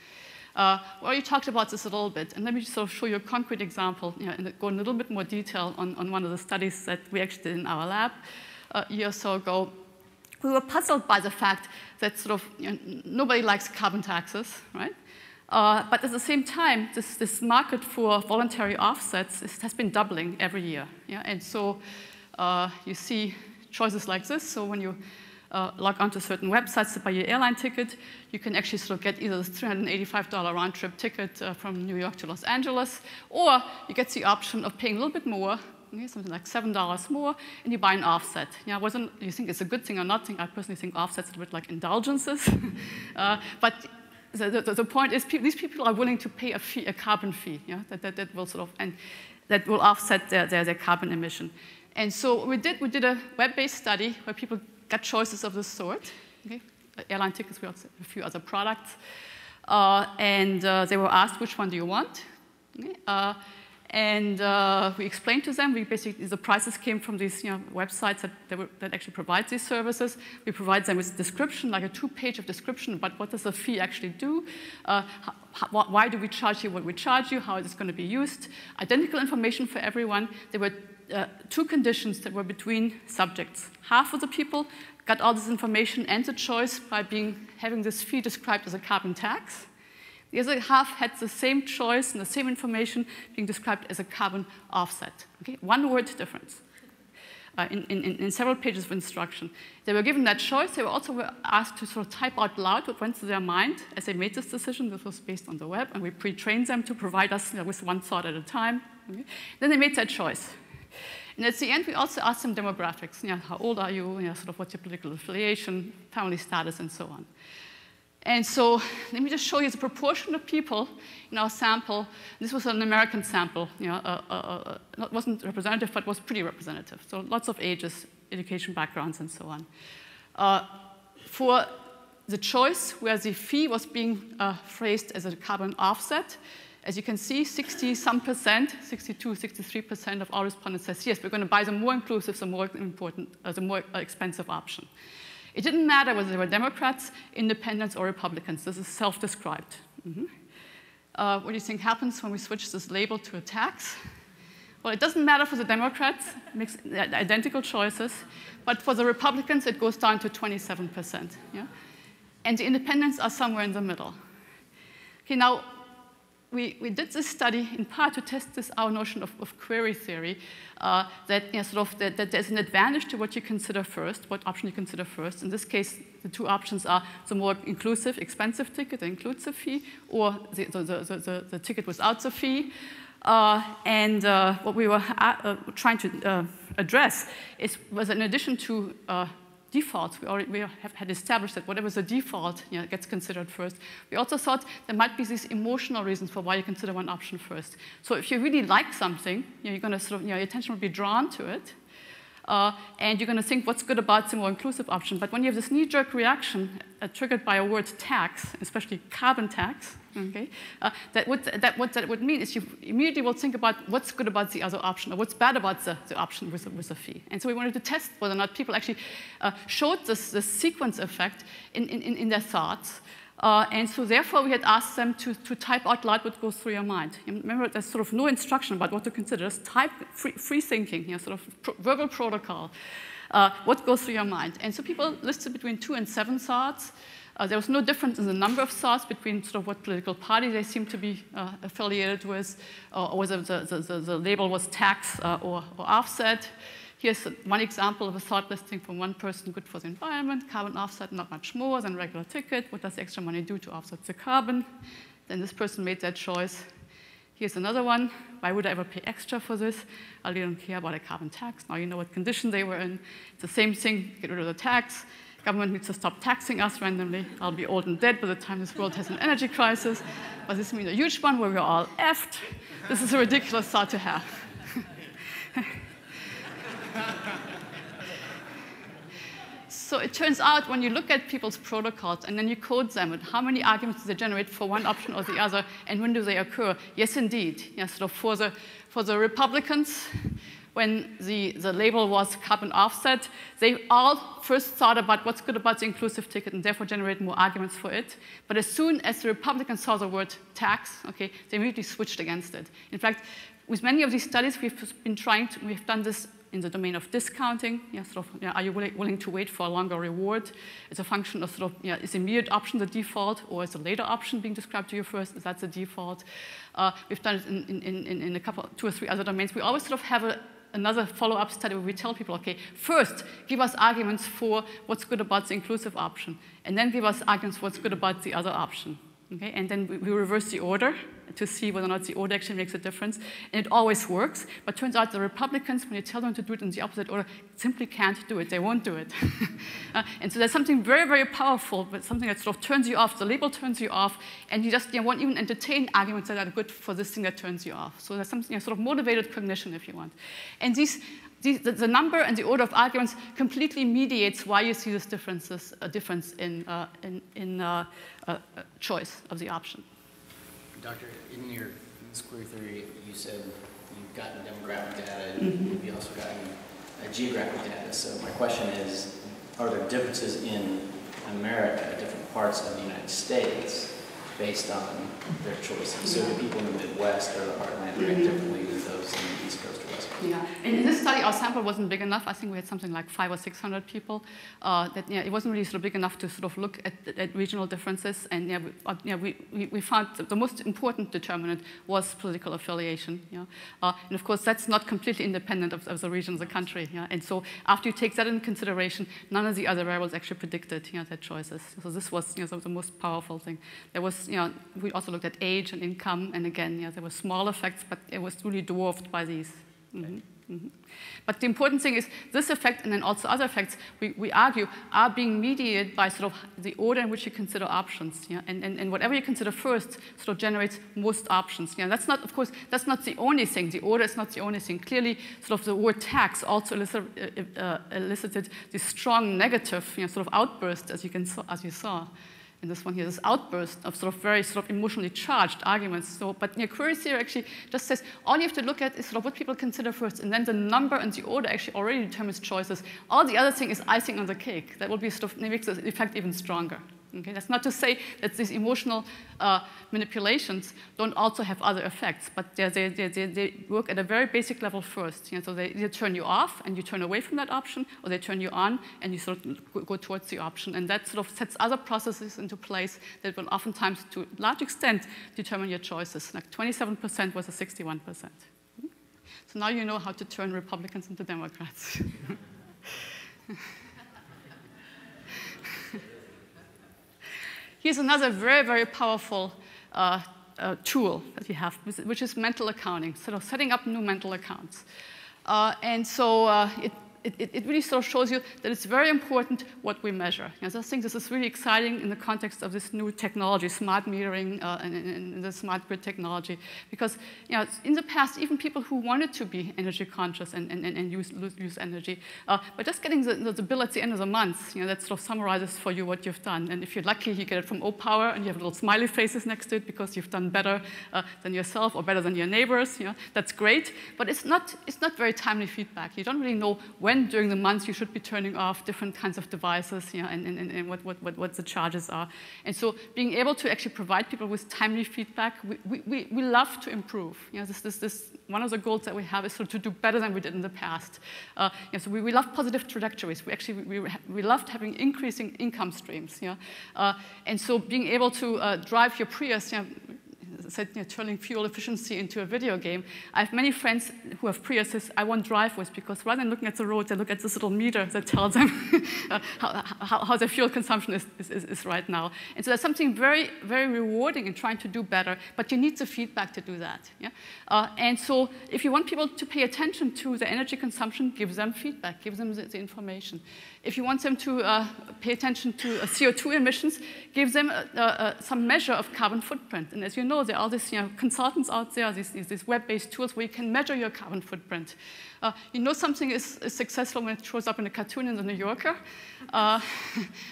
We already talked about this a little bit, and let me just sort of show you a concrete example and go in a little bit more detail on one of the studies that we actually did in our lab a year or so ago. We were puzzled by the fact that sort of nobody likes carbon taxes, right? But at the same time, this market for voluntary offsets has been doubling every year. And so you see choices like this. So when you log onto certain websites to buy your airline ticket, you can actually sort of get either this $385 round-trip ticket from New York to Los Angeles, or you get the option of paying a little bit more, okay, something like $7 more, and you buy an offset. Yeah, you think it's a good thing or not? I personally think offsets are a bit like indulgences. But the point is, these people are willing to pay a carbon fee, yeah, that will sort of, and that will offset their carbon emission. And so what we did a web-based study where people got choices of this sort. Okay? Airline tickets, we also have a few other products. And they were asked, which one do you want? Okay? And we explained to them, the prices came from these websites that actually provide these services. We provide them with a description, like a 2-page of description about what does the fee actually do, why do we charge you what we charge you, how is it going to be used, identical information for everyone. There were 2 conditions that were between subjects. Half of the people got all this information and the choice by having this fee described as a carbon tax. The other half had the same choice and the same information being described as a carbon offset. Okay? 1 word difference in several pages of instruction. They were given that choice. They were also asked to sort of type out loud what went through their mind as they made this decision. This was based on the web, and we pre-trained them to provide us with 1 thought at a time. Okay? Then they made that choice. And at the end, we also asked them demographics. How old are you? Sort of what's your political affiliation, family status, and so on. And so let me just show you the proportion of people in our sample. This was an American sample. It wasn't representative, but was pretty representative. So lots of ages, education backgrounds, and so on. For the choice where the fee was being phrased as a carbon offset, as you can see, 60-some%, 62, 63% of all respondents says, yes, we're going to buy the more inclusive, the more expensive option. It didn't matter whether they were Democrats, Independents, or Republicans. This is self-described. What do you think happens when we switch this label to a tax? Well, it doesn't matter for the Democrats, it makes identical choices, but for the Republicans, it goes down to 27%. Yeah? And the Independents are somewhere in the middle. Okay, now, we did this study in part to test our notion of query theory, that there's an advantage to what you consider first, what option you consider first. In this case, the 2 options are the more inclusive, expensive ticket that includes the fee, or the ticket without the fee. And what we were trying to address was in addition to defaults, we had established that whatever the default gets considered first. We also thought there might be these emotional reasons for why you consider one option first. So if you really like something, you're going to sort of, your attention will be drawn to it, and you're going to think what's good about the more inclusive option. But when you have this knee-jerk reaction triggered by a word tax, especially carbon tax, okay, what that would mean is you immediately will think about what's good about the other option or what's bad about the option with the fee. And so we wanted to test whether or not people actually showed this sequence effect in their thoughts. And so therefore, we had asked them to type out loud what goes through your mind. Remember, there's sort of no instruction about what to consider. Just type free thinking, sort of verbal protocol, what goes through your mind. And so people listed between 2 and 7 thoughts. There was no difference in the number of thoughts between sort of what political party they seemed to be affiliated with, or whether the label was tax or offset. Here's one example of a thought listing from one person: good for the environment, carbon offset, not much more than regular ticket. What does the extra money do to offset the carbon? Then this person made that choice. Here's another one: why would I ever pay extra for this? I don't care about a carbon tax. Now you know what condition they were in. It's the same thing, get rid of the tax. Government needs to stop taxing us randomly. I'll be old and dead by the time this world has an energy crisis. But this means a huge one where we're all effed. This is a ridiculous thought to have. So it turns out when you look at people's protocols and then you code them, and how many arguments do they generate for one option or the other, and when do they occur? Yes, indeed. Yeah, sort of for the Republicans, when the label was carbon offset, they all first thought about what's good about the inclusive ticket and therefore generated more arguments for it. But as soon as the Republicans saw the word tax, okay, they immediately switched against it. In fact, with many of these studies, we've done this in the domain of discounting. Yeah, sort of, are you willing to wait for a longer reward? It's a function of sort of, is the immediate option the default, or is the later option being described to you first? Is that the default? We've done it in a couple, 2 or 3 other domains. We always sort of have a another follow-up study where we tell people, okay, first, give us arguments for what's good about the inclusive option, and then give us arguments for what's good about the other option. Okay? And then we reverse the order to see whether or not the order actually makes a difference. And it always works, but turns out the Republicans, when you tell them to do it in the opposite order, simply can't do it. They won't do it. And so there's something very, very powerful, but something that sort of turns you off. The label turns you off, and you just won't even entertain arguments that are good for this thing that turns you off. So there's something sort of motivated cognition, if you want. And the number and the order of arguments completely mediates why you see this difference in choice of the option. Doctor, in this query theory, you said you've gotten demographic data, and you've also gotten geographic data. So my question is, are there differences in America, different parts of the United States, based on their choices? So do people in the Midwest or the Heartland react differently than those in the East Coast or West Coast? Yeah, and in this study, our sample wasn't big enough. I think we had something like 500 or 600 people. It wasn't really sort of big enough to sort of look at regional differences. And we found that the most important determinant was political affiliation. And of course, that's not completely independent of the region of the country. And so after you take that into consideration, none of the other variables actually predicted their choices. So this was the most powerful thing. There was, we also looked at age and income, and again, there were small effects, but it was really dwarfed by these. But the important thing is this effect, and then also other effects, we argue, are being mediated by sort of the order in which you consider options. And whatever you consider first sort of generates most options. That's not, of course, that's not the only thing. The order is not the only thing. Clearly, sort of the word tax also elicited this strong negative sort of outburst, as you saw. In this one here, this outburst of sort of very sort of emotionally charged arguments. So, but query theory actually just says all you have to look at is sort of what people consider first, and then the number and the order actually already determines choices. All the other thing is icing on the cake. That will be sort of makes the effect even stronger. Okay? That's not to say that these emotional manipulations don't also have other effects, but they work at a very basic level first. So they either turn you off and you turn away from that option, or they turn you on and you sort of go towards the option. And that sort of sets other processes into place that will oftentimes, to a large extent, determine your choices. Like 27% versus 61%. So now you know how to turn Republicans into Democrats. Here's another very, very powerful tool that we have, which is mental accounting, sort of setting up new mental accounts. And so it really sort of shows you that it's very important what we measure. I think this is really exciting in the context of this new technology, smart metering and the smart grid technology, because in the past, even people who wanted to be energy conscious and use energy, but just getting the bill at the end of the month, that sort of summarizes for you what you've done. And if you're lucky, you get it from O-Power, and you have little smiley faces next to it because you've done better than yourself or better than your neighbors. That's great, but it's not very timely feedback. You don't really know when during the month you should be turning off different kinds of devices, and what the charges are. And so being able to actually provide people with timely feedback, we love to improve. This one of the goals that we have is sort of to do better than we did in the past. So we love positive trajectories. We loved having increasing income streams. And so being able to drive your Prius, said turning fuel efficiency into a video game. I have many friends who have Priuses I won't drive with, because rather than looking at the road, they look at this little meter that tells them how their fuel consumption is right now. And so there's something very, very rewarding in trying to do better, but you need the feedback to do that. And so if you want people to pay attention to the energy consumption, give them feedback, give them the information. If you want them to pay attention to CO2 emissions, give them some measure of carbon footprint. And as you know, there are these consultants out there, these web-based tools where you can measure your carbon footprint. You know something is successful when it shows up in a cartoon in the New Yorker.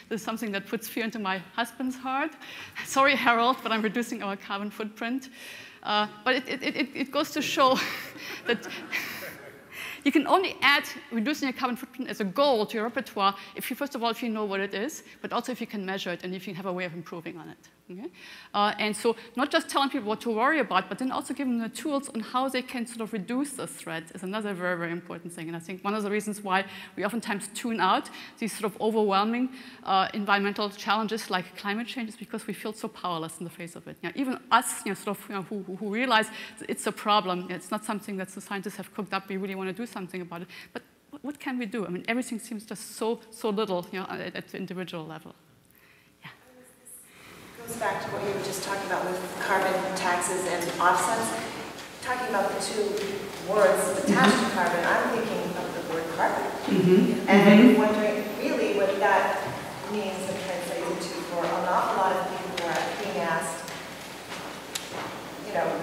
This is something that puts fear into my husband's heart. Sorry, Harold, but I'm reducing our carbon footprint. But it goes to show that you can only add reducing your carbon footprint as a goal to your repertoire if you, first of all, if you know what it is, but also if you can measure it and if you have a way of improving on it. Okay? And so not just telling people what to worry about, but then also giving them the tools on how they can sort of reduce the threat is another very, very important thing. And I think one of the reasons why we oftentimes tune out these sort of overwhelming environmental challenges like climate change is because we feel so powerless in the face of it. You know, even us, who realize it's a problem, it's not something that the scientists have cooked up, we really want to do something about it. But what can we do? I mean, everything seems just so little, at the individual level. Goes back to what you were just talking about with carbon taxes and offsets. Talking about the two words attached to carbon, I'm thinking of the word carbon. And I'm wondering really what that means and translates into for an awful lot of people who are being asked,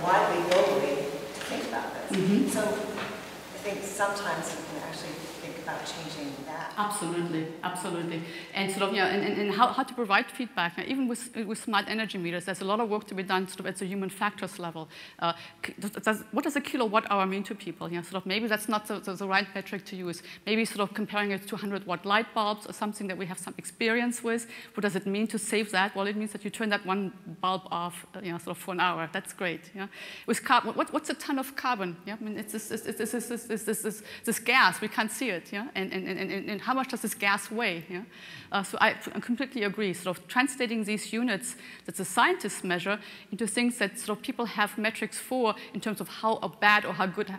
widely, globally, to think about this. So I think sometimes we can actually think about changing that. Absolutely, absolutely. And sort of, and how to provide feedback. Now, even with smart energy meters, there's a lot of work to be done sort of at the human factors level. What does a kilowatt-hour mean to people? Sort of maybe that's not the right metric to use. Maybe sort of comparing it to 100-watt light bulbs or something that we have some experience with. What does it mean to save that? Well, it means that you turn that one bulb off, sort of for an hour. That's great. Yeah. With carbon, what's a ton of carbon? Yeah. I mean, it's this gas. We can't see it. Yeah. And how much does this gas weigh? Yeah? So I completely agree. Sort of translating these units that the scientists measure into things that sort of people have metrics for in terms of how bad or how good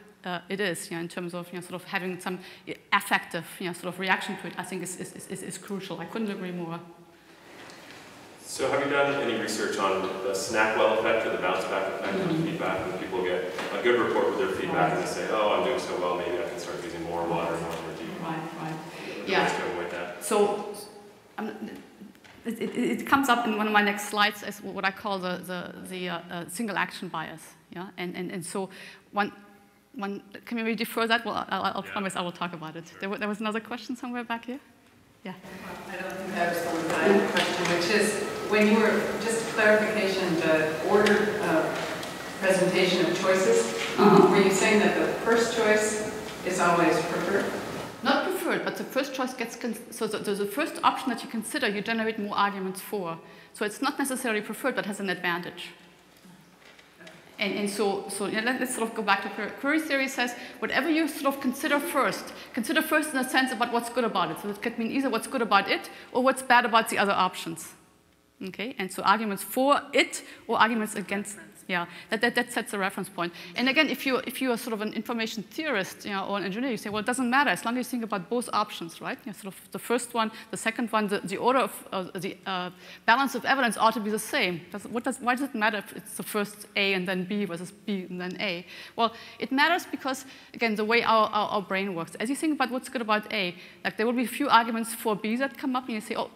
it is. In terms of sort of having some affective sort of reaction to it, I think is crucial. I couldn't agree more. So have you done any research on the Snackwell effect or the bounce back effect of feedback when people get a good report with their feedback and they say, oh, I'm doing so well, maybe I can start using more water, more energy. Right. Yeah. To avoid that. So it comes up in one of my next slides as what I call the single action bias. Yeah, and so one can we defer that? Well, I'll promise I will talk about it. There was another question somewhere back here. Yeah. I don't think I responded, but I have a question, which is when you were just clarification, the ordered presentation of choices. Were you saying that the first choice is always preferred? Not preferred, but the first choice gets, so the first option that you consider, you generate more arguments for. So it's not necessarily preferred, but has an advantage. And so let's sort of go back to query theory says, whatever you sort of consider first in the sense about what's good about it. So it could mean either what's good about it or what's bad about the other options. Okay, and so arguments for it or arguments against. Yeah, that sets a reference point. And again, if you are sort of an information theorist, or an engineer, you say, well, it doesn't matter as long as you think about both options, right? Sort of the first one, the second one, the order of the balance of evidence ought to be the same. Why does it matter if it's the first A and then B versus B and then A? Well, it matters because, again, the way our brain works. As you think about what's good about A, like there will be a few arguments for B that come up, and you say, oh,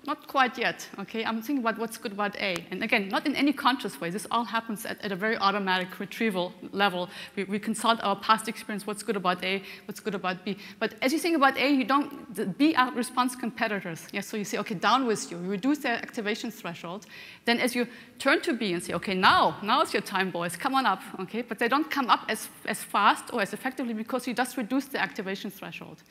not quite yet. Okay, I'm thinking about what's good about A. And again, not in any conscious way. This all happens at a very automatic retrieval level. We consult our past experience, what's good about A, what's good about B. But as you think about A, the B are response competitors. Yeah, so you say, okay, down with you. You reduce their activation threshold. Then as you turn to B and say, okay, now it's your time, boys, come on up. Okay, but they don't come up as fast or as effectively because you just reduce the activation threshold.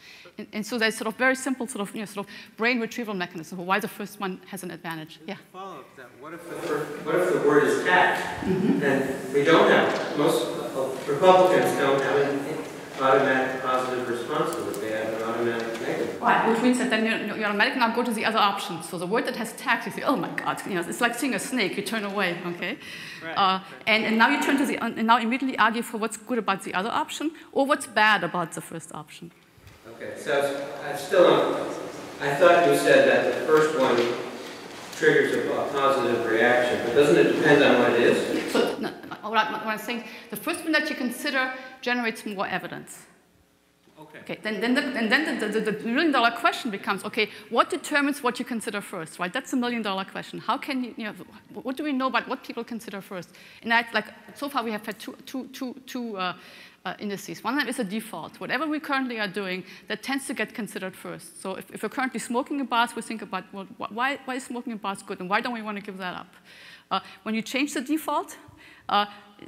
And so there's sort of very simple sort of brain retrieval mechanism for why the first one has an advantage. Yeah. Follow up that. What if the word is tax? And we don't have, most Republicans don't have an automatic positive response to it. They have an automatic negative. Right, which means that then you automatically now go to the other option. So the word that has tax, you say, oh my God, it's like seeing a snake, you turn away, okay? Right. And now you turn to and now immediately argue for what's good about the other option or what's bad about the first option. Okay, so I thought you said that the first one triggers a positive reaction, but doesn't it depend on what it is? So what I'm saying, the first one that you consider generates more evidence. Okay. Then the $1 million question becomes, okay, what determines what you consider first, right? That's the $1 million question. How can you what do we know about what people consider first? And so far we have had two indices. One of them is a default. Whatever we currently are doing, that tends to get considered first. So if we're currently smoking in bars, we think about, well, why is smoking in bars good, and why don't we want to give that up? When you change the default,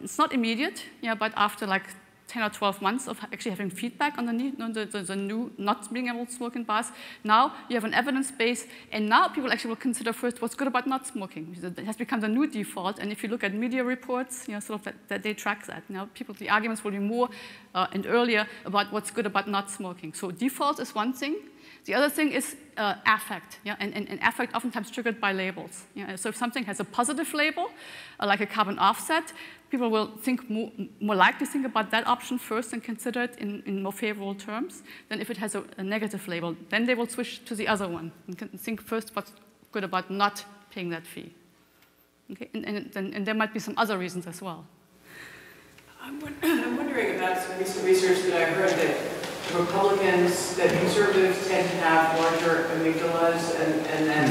it's not immediate, but after like 10 or 12 months of actually having feedback on the new not being able to smoke in bars. Now you have an evidence base, and now people actually will consider first what's good about not smoking. It has become the new default, and if you look at media reports, sort of that they track that. Now the arguments will be more and earlier about what's good about not smoking. So default is one thing. The other thing is affect, and affect oftentimes triggered by labels. So if something has a positive label, like a carbon offset, people will think more likely think about that option first and consider it in more favorable terms than if it has a negative label. Then they will switch to the other one and think first what's good about not paying that fee. Okay? And there might be some other reasons as well. I'm wondering about some recent research that I heard that Republicans, that conservatives tend to have larger amygdalas, and then,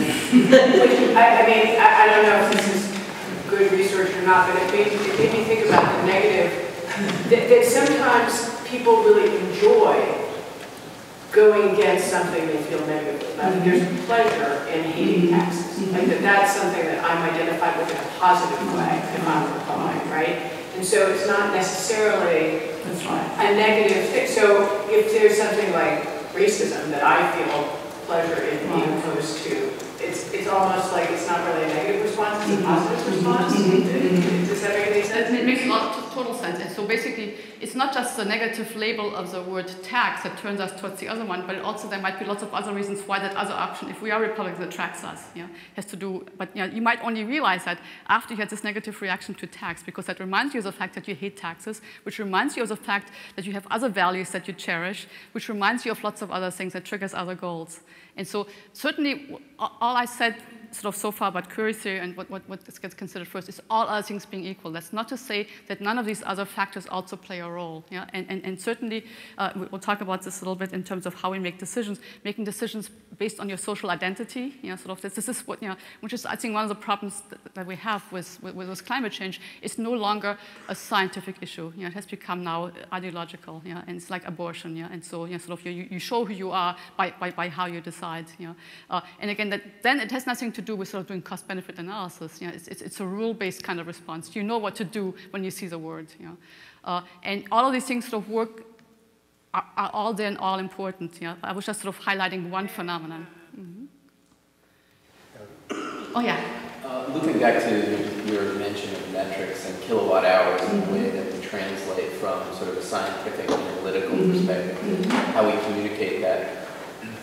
which, I don't know if this is good research or not, but it made me think about the negative, that sometimes people really enjoy going against something they feel negative about. There's pleasure in hating taxes. Like that's something that I'm identified with in a positive way if I'm a Republican, right? And so it's not necessarily a negative thing. So if there's something like racism that I feel pleasure in being opposed to, it's almost like it's not really a negative response, it's a positive response. Does that make any sense? It makes a lot of total sense. And so basically, it's not just the negative label of the word tax that turns us towards the other one, but also there might be lots of other reasons why that other option, if we are Republicans, attracts us. Has to do, but you might only realize that after you had this negative reaction to tax, because that reminds you of the fact that you hate taxes, which reminds you of the fact that you have other values that you cherish, which reminds you of lots of other things that triggers other goals. And so certainly all I said sort of so far about query theory and what gets considered first is all other things being equal. That's not to say that none of these other factors also play a role. And certainly we'll talk about this a little bit in terms of how we make decisions. Making decisions based on your social identity, sort of this is what, which is I think one of the problems that we have with climate change. It's no longer a scientific issue. It has become now ideological. And it's like abortion. And so sort of you show who you are by how you decide. And again, then it has nothing to do with sort of doing cost-benefit analysis. It's a rule-based kind of response. You know what to do when you see the word. And all of these things sort of work are all there and all important. I was just sort of highlighting one phenomenon. Oh yeah. Looping back to your mention of metrics and kilowatt hours and the way that we translate from sort of a scientific and analytical perspective, how we communicate that.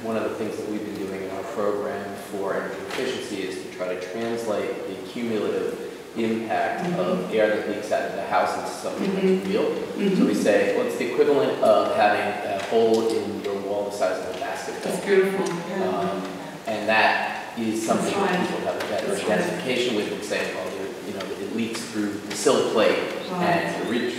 One of the things that we've been doing in our program for energy efficiency is to try to translate the cumulative impact of air that leaks out of the house into something that's real. So we say, well, it's the equivalent of having a hole in your wall the size of a basketball. That's beautiful. And that is something that people have a better identification with and saying, well, it leaks through the sill plate and the ridge.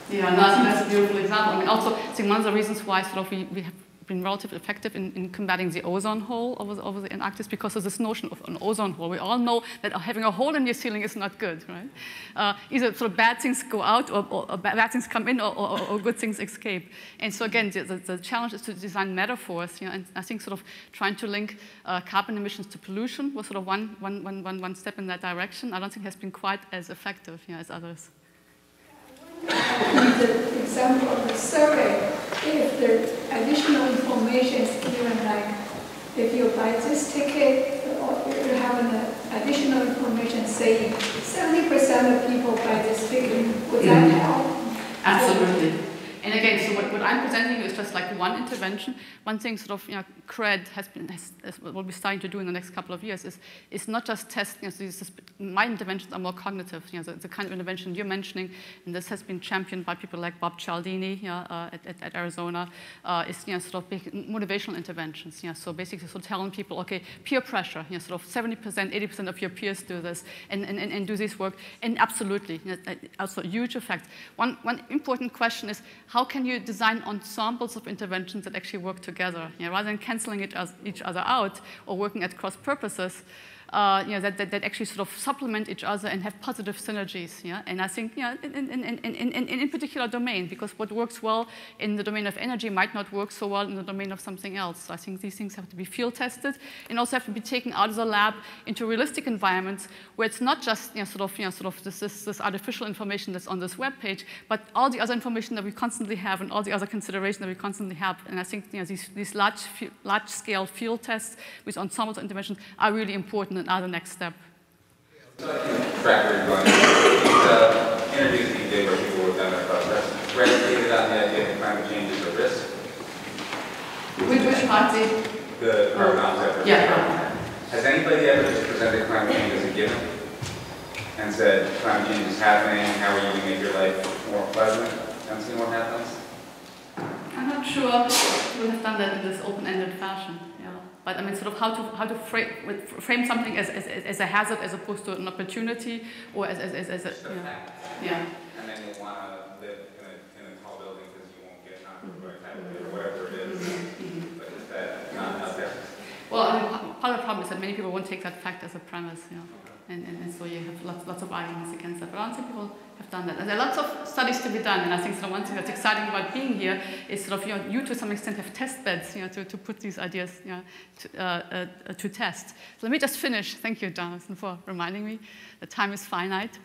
Yeah, no, I think that's a beautiful example. I mean, also, I think one of the reasons why sort of we have been relatively effective in combating the ozone hole over the Antarctic because of this notion of an ozone hole. We all know that having a hole in your ceiling is not good, right? Either sort of bad things go out or bad things come in or good things escape. And so again, the challenge is to design metaphors, and I think sort of trying to link carbon emissions to pollution was sort of one step in that direction. I don't think it has been quite as effective as others. The example of the survey, if the additional information is given, like if you buy this ticket or you have an additional information saying 70% of people buy this ticket, would that help? Absolutely. And again, so what I'm presenting you is just like one intervention. One thing sort of, CRED will be starting to do in the next couple of years is not just test, my interventions are more cognitive, the kind of intervention you're mentioning, and this has been championed by people like Bob Cialdini at Arizona, is sort of big motivational interventions. So basically sort of telling people, okay, peer pressure, sort of 70%, 80% of your peers do this and do this work, and absolutely, also a huge effect. One important question is, how can you design ensembles of interventions that actually work together, rather than canceling each other out or working at cross purposes? that actually sort of supplement each other and have positive synergies. Yeah? And I think in particular domain, because what works well in the domain of energy might not work so well in the domain of something else. So I think these things have to be field tested and also have to be taken out of the lab into realistic environments where it's not just sort of this artificial information that's on this web page, but all the other information that we constantly have and all the other considerations that we constantly have. And I think these large-scale field tests with ensembles and interventions are really important and are the next step. Track where you're going. Interviews that you did where people were done their process, resonated on the idea that climate change is a risk. Which party? The carbon offset. Yeah. Has anybody ever just presented climate change as a given and said climate change is happening, how are you going to make your life more pleasant and see what happens? I'm not sure we have done that in this open-ended fashion. But I mean, sort of how to frame something as a hazard as opposed to an opportunity, or as a yeah. And then you'll want to live in a tall building because you won't get knocked over by a or whatever it is. But is that not out there? Well, I mean, part of the problem is that many people won't take that fact as a premise, and so you have lots of arguments against that. But I don't think people have done that. And there are lots of studies to be done, and I think one thing that's exciting about being here is sort of you to some extent have test beds, to put these ideas to test. So let me just finish. Thank you, Jonathan, for reminding me. The time is finite.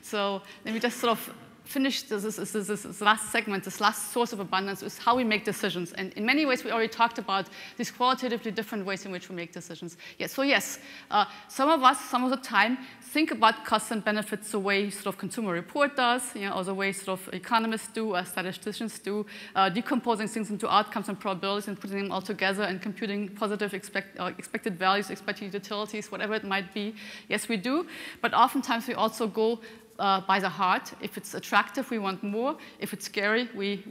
So let me just sort of finish this last segment, this last source of abundance is how we make decisions. And in many ways, we already talked about these qualitatively different ways in which we make decisions. Some of us, some of the time, think about costs and benefits the way sort of Consumer Report does, or the way sort of economists do, or statisticians do, decomposing things into outcomes and probabilities and putting them all together and computing positive expected values, expected utilities, whatever it might be. Yes, we do. But oftentimes, we also go by the heart. If it's attractive, we want more. If it's scary, we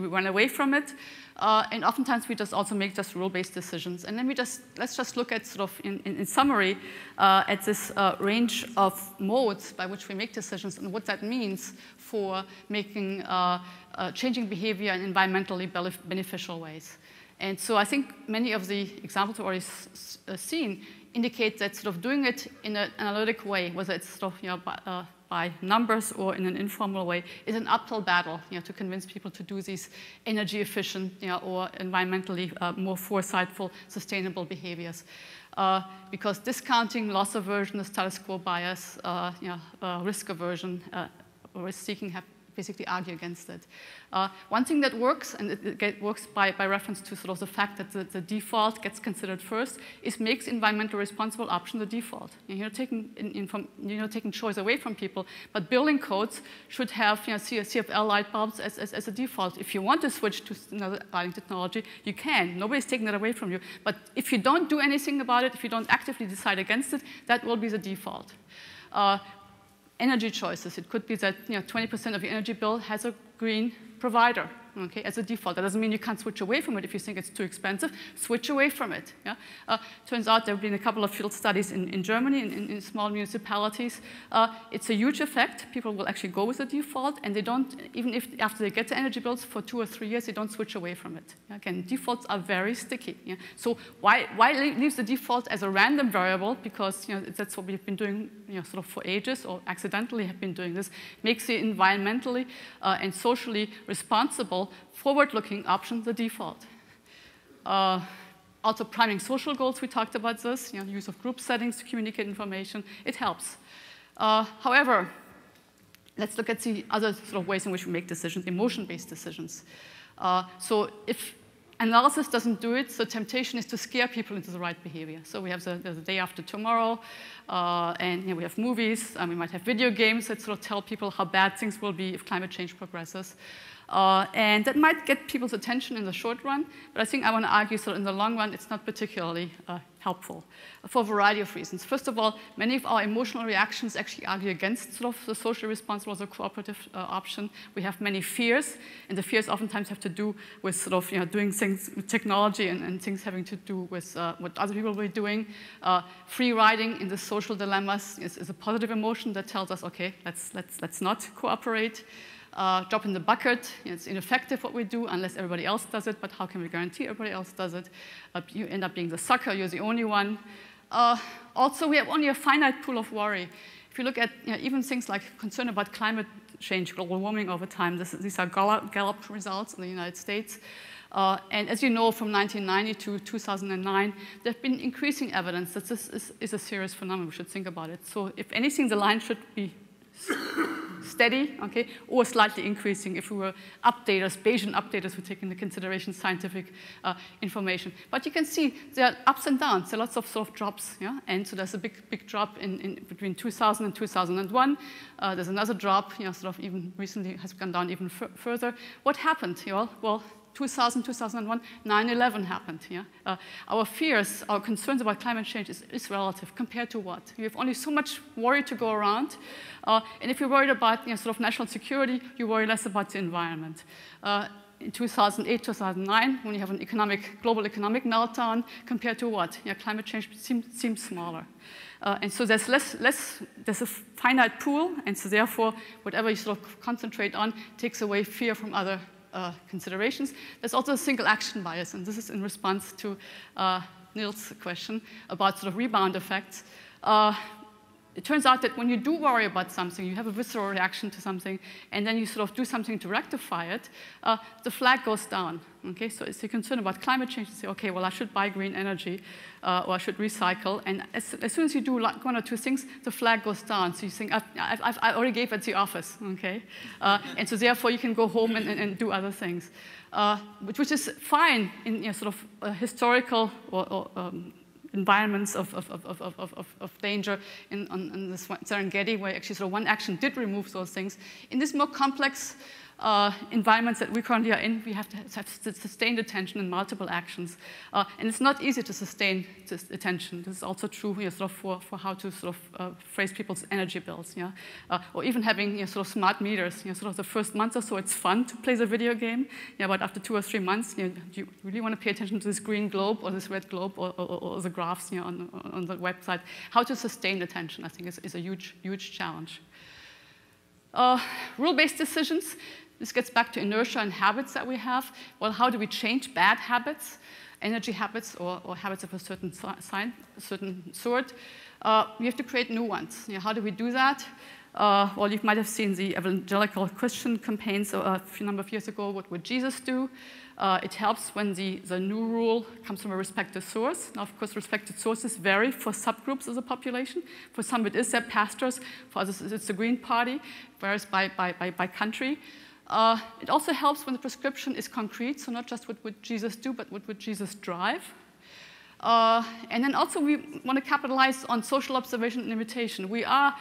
run away from it. And oftentimes, we just also make just rule-based decisions. And then let's just look at sort of, in summary, at this range of modes by which we make decisions and what that means for making changing behavior in environmentally beneficial ways. And so I think many of the examples we've already seen indicate that sort of doing it in an analytic way, whether it's sort of by numbers or in an informal way, is an uphill battle to convince people to do these energy efficient or environmentally more foresightful, sustainable behaviors. Because discounting, loss aversion, the status quo bias, risk aversion, risk seeking have basically argue against it. One thing that works, and it works by reference to sort of the fact that the default gets considered first, is makes environmentally responsible option the default. You're taking choice away from people, but building codes should have CFL light bulbs as a default. If you want to switch to another lighting technology, you can. Nobody's taking that away from you. But if you don't do anything about it, if you don't actively decide against it, that will be the default. Energy choices. It could be that 20% of your energy bill has a green provider, okay, as a default. That doesn't mean you can't switch away from it if you think it's too expensive. Switch away from it. Turns out there have been a couple of field studies in Germany, in small municipalities. It's a huge effect. People will actually go with the default, and they don't, even if after they get the energy bills for 2 or 3 years, they don't switch away from it. Again, defaults are very sticky. So why leave the default as a random variable? Because that's what we've been doing sort of for ages, or accidentally have been doing this. Makes the environmentally and socially responsible, forward-looking option the default. Also, priming social goals, we talked about this, use of group settings to communicate information, it helps. However, let's look at the other sort of ways in which we make decisions, emotion-based decisions. So if analysis doesn't do it, so temptation is to scare people into the right behavior. So we have the day after tomorrow, and we have movies, and we might have video games that sort of tell people how bad things will be if climate change progresses. And that might get people's attention in the short run, but I think I want to argue so in the long run, it's not particularly helpful for a variety of reasons. First of all, many of our emotional reactions actually argue against sort of the socially responsible or the cooperative option. We have many fears, and the fears oftentimes have to do with sort of doing things with technology and things having to do with what other people will be doing. Free riding in the social dilemmas is a positive emotion that tells us, okay, let's not cooperate. drop in the bucket. It's ineffective what we do unless everybody else does it, but how can we guarantee everybody else does it? You end up being the sucker, you're the only one. Also, we have only a finite pool of worry. If you look at even things like concern about climate change, global warming over time, these are Gallup results in the United States. And as you know, from 1990 to 2009, there have been increasing evidence that this is a serious phenomenon. We should think about it. So if anything, the line should be steady, okay, or slightly increasing if we were updaters, Bayesian updaters who take into consideration scientific information. But you can see there are ups and downs. There are lots of sort of drops, yeah? And so there's a big drop in between 2000 and 2001. There's another drop, sort of even recently has gone down even further. What happened? Well, 2000, 2001, 9/11 happened. Yeah? Our fears, our concerns about climate change is relative compared to what? You have only so much worry to go around. And if you're worried about sort of national security, you worry less about the environment. In 2008, 2009, when you have an global economic meltdown, compared to what? Climate change seems smaller. And so there's there's a finite pool, and so therefore, whatever you sort of concentrate on takes away fear from other considerations. There's also a single action bias, and this is in response to Neil's question about sort of rebound effects. It turns out that when you do worry about something, you have a visceral reaction to something, and then you sort of do something to rectify it, the flag goes down. Okay, so if you're concerned about climate change, you say, okay, well, I should buy green energy, or I should recycle, and as soon as you do like one or two things, the flag goes down. So you think, I already gave at the office, okay? And so therefore, you can go home and do other things, which is fine in sort of historical or environments of danger on the Serengeti, where actually sort of one action did remove those things. In this more complex environments that we currently are in, we have to have sustained attention in multiple actions. And it's not easy to sustain this attention. This is also true sort of for how to sort of phrase people's energy bills, yeah? Or even having sort of smart meters. Sort of the first month or so, it's fun to play the video game, but after 2 or 3 months, do you really want to pay attention to this green globe or this red globe or the graphs on the website? How to sustain attention, I think, is a huge challenge. Rule-based decisions. This gets back to inertia and habits that we have. Well, how do we change bad habits, energy habits, or habits of a certain sort? We have to create new ones. How do we do that? Well, you might have seen the evangelical Christian campaigns a number of years ago. What would Jesus do? It helps when the new rule comes from a respected source. Now, of course, respected sources vary for subgroups of the population. For some, it is their pastors. For others, it's the Green Party. Varies by country. It also helps when the prescription is concrete, so not just what would Jesus do, but what would Jesus drive. And then also we want to capitalize on social observation and imitation. We are,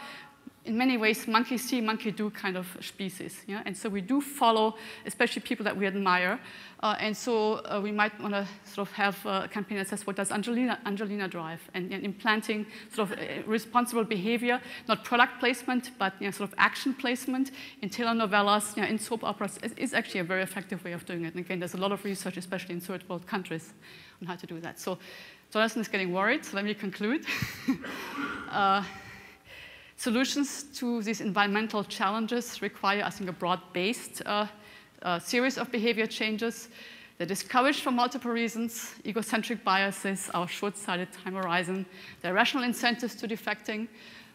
in many ways, monkey see, monkey do kind of species. Yeah? And so we do follow, especially people that we admire. And so we might want to sort of have a campaign that says, what does Angelina drive? And implanting sort of responsible behavior, not product placement, but sort of action placement in telenovelas, in soap operas is actually a very effective way of doing it. And again, there's a lot of research, especially in third world countries, on how to do that. So Jonathan is getting worried, so let me conclude. Solutions to these environmental challenges require, I think, a broad-based series of behavior changes. They're discouraged for multiple reasons: egocentric biases, our short-sighted time horizon, the irrational incentives to defecting,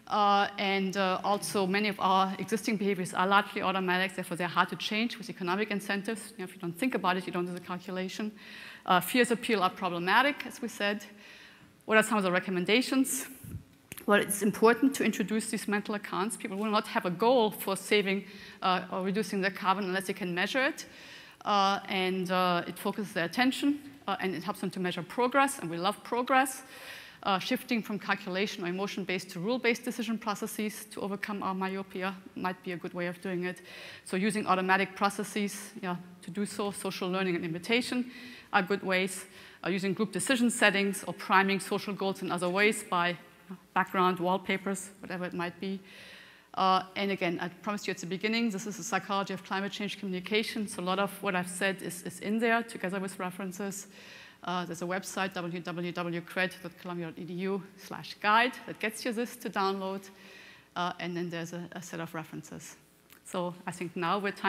and also many of our existing behaviors are largely automatic, therefore they're hard to change with economic incentives. If you don't think about it, you don't do the calculation. Fears appeal are problematic, as we said. What are some of the recommendations? Well, it's important to introduce these mental accounts. People will not have a goal for saving or reducing their carbon unless they can measure it. And it focuses their attention, and it helps them to measure progress, and we love progress. Shifting from calculation or emotion-based to rule-based decision processes to overcome our myopia might be a good way of doing it. So using automatic processes to do so, social learning and imitation are good ways. Using group decision settings or priming social goals in other ways by background, wallpapers, whatever it might be. And again, I promised you at the beginning, this is the psychology of climate change communication. So a lot of what I've said is in there, together with references. There's a website, www.cred.columbia.edu/guide, that gets you this to download. And then there's a set of references. So I think now it's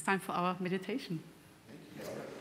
time for our meditation. Thank you.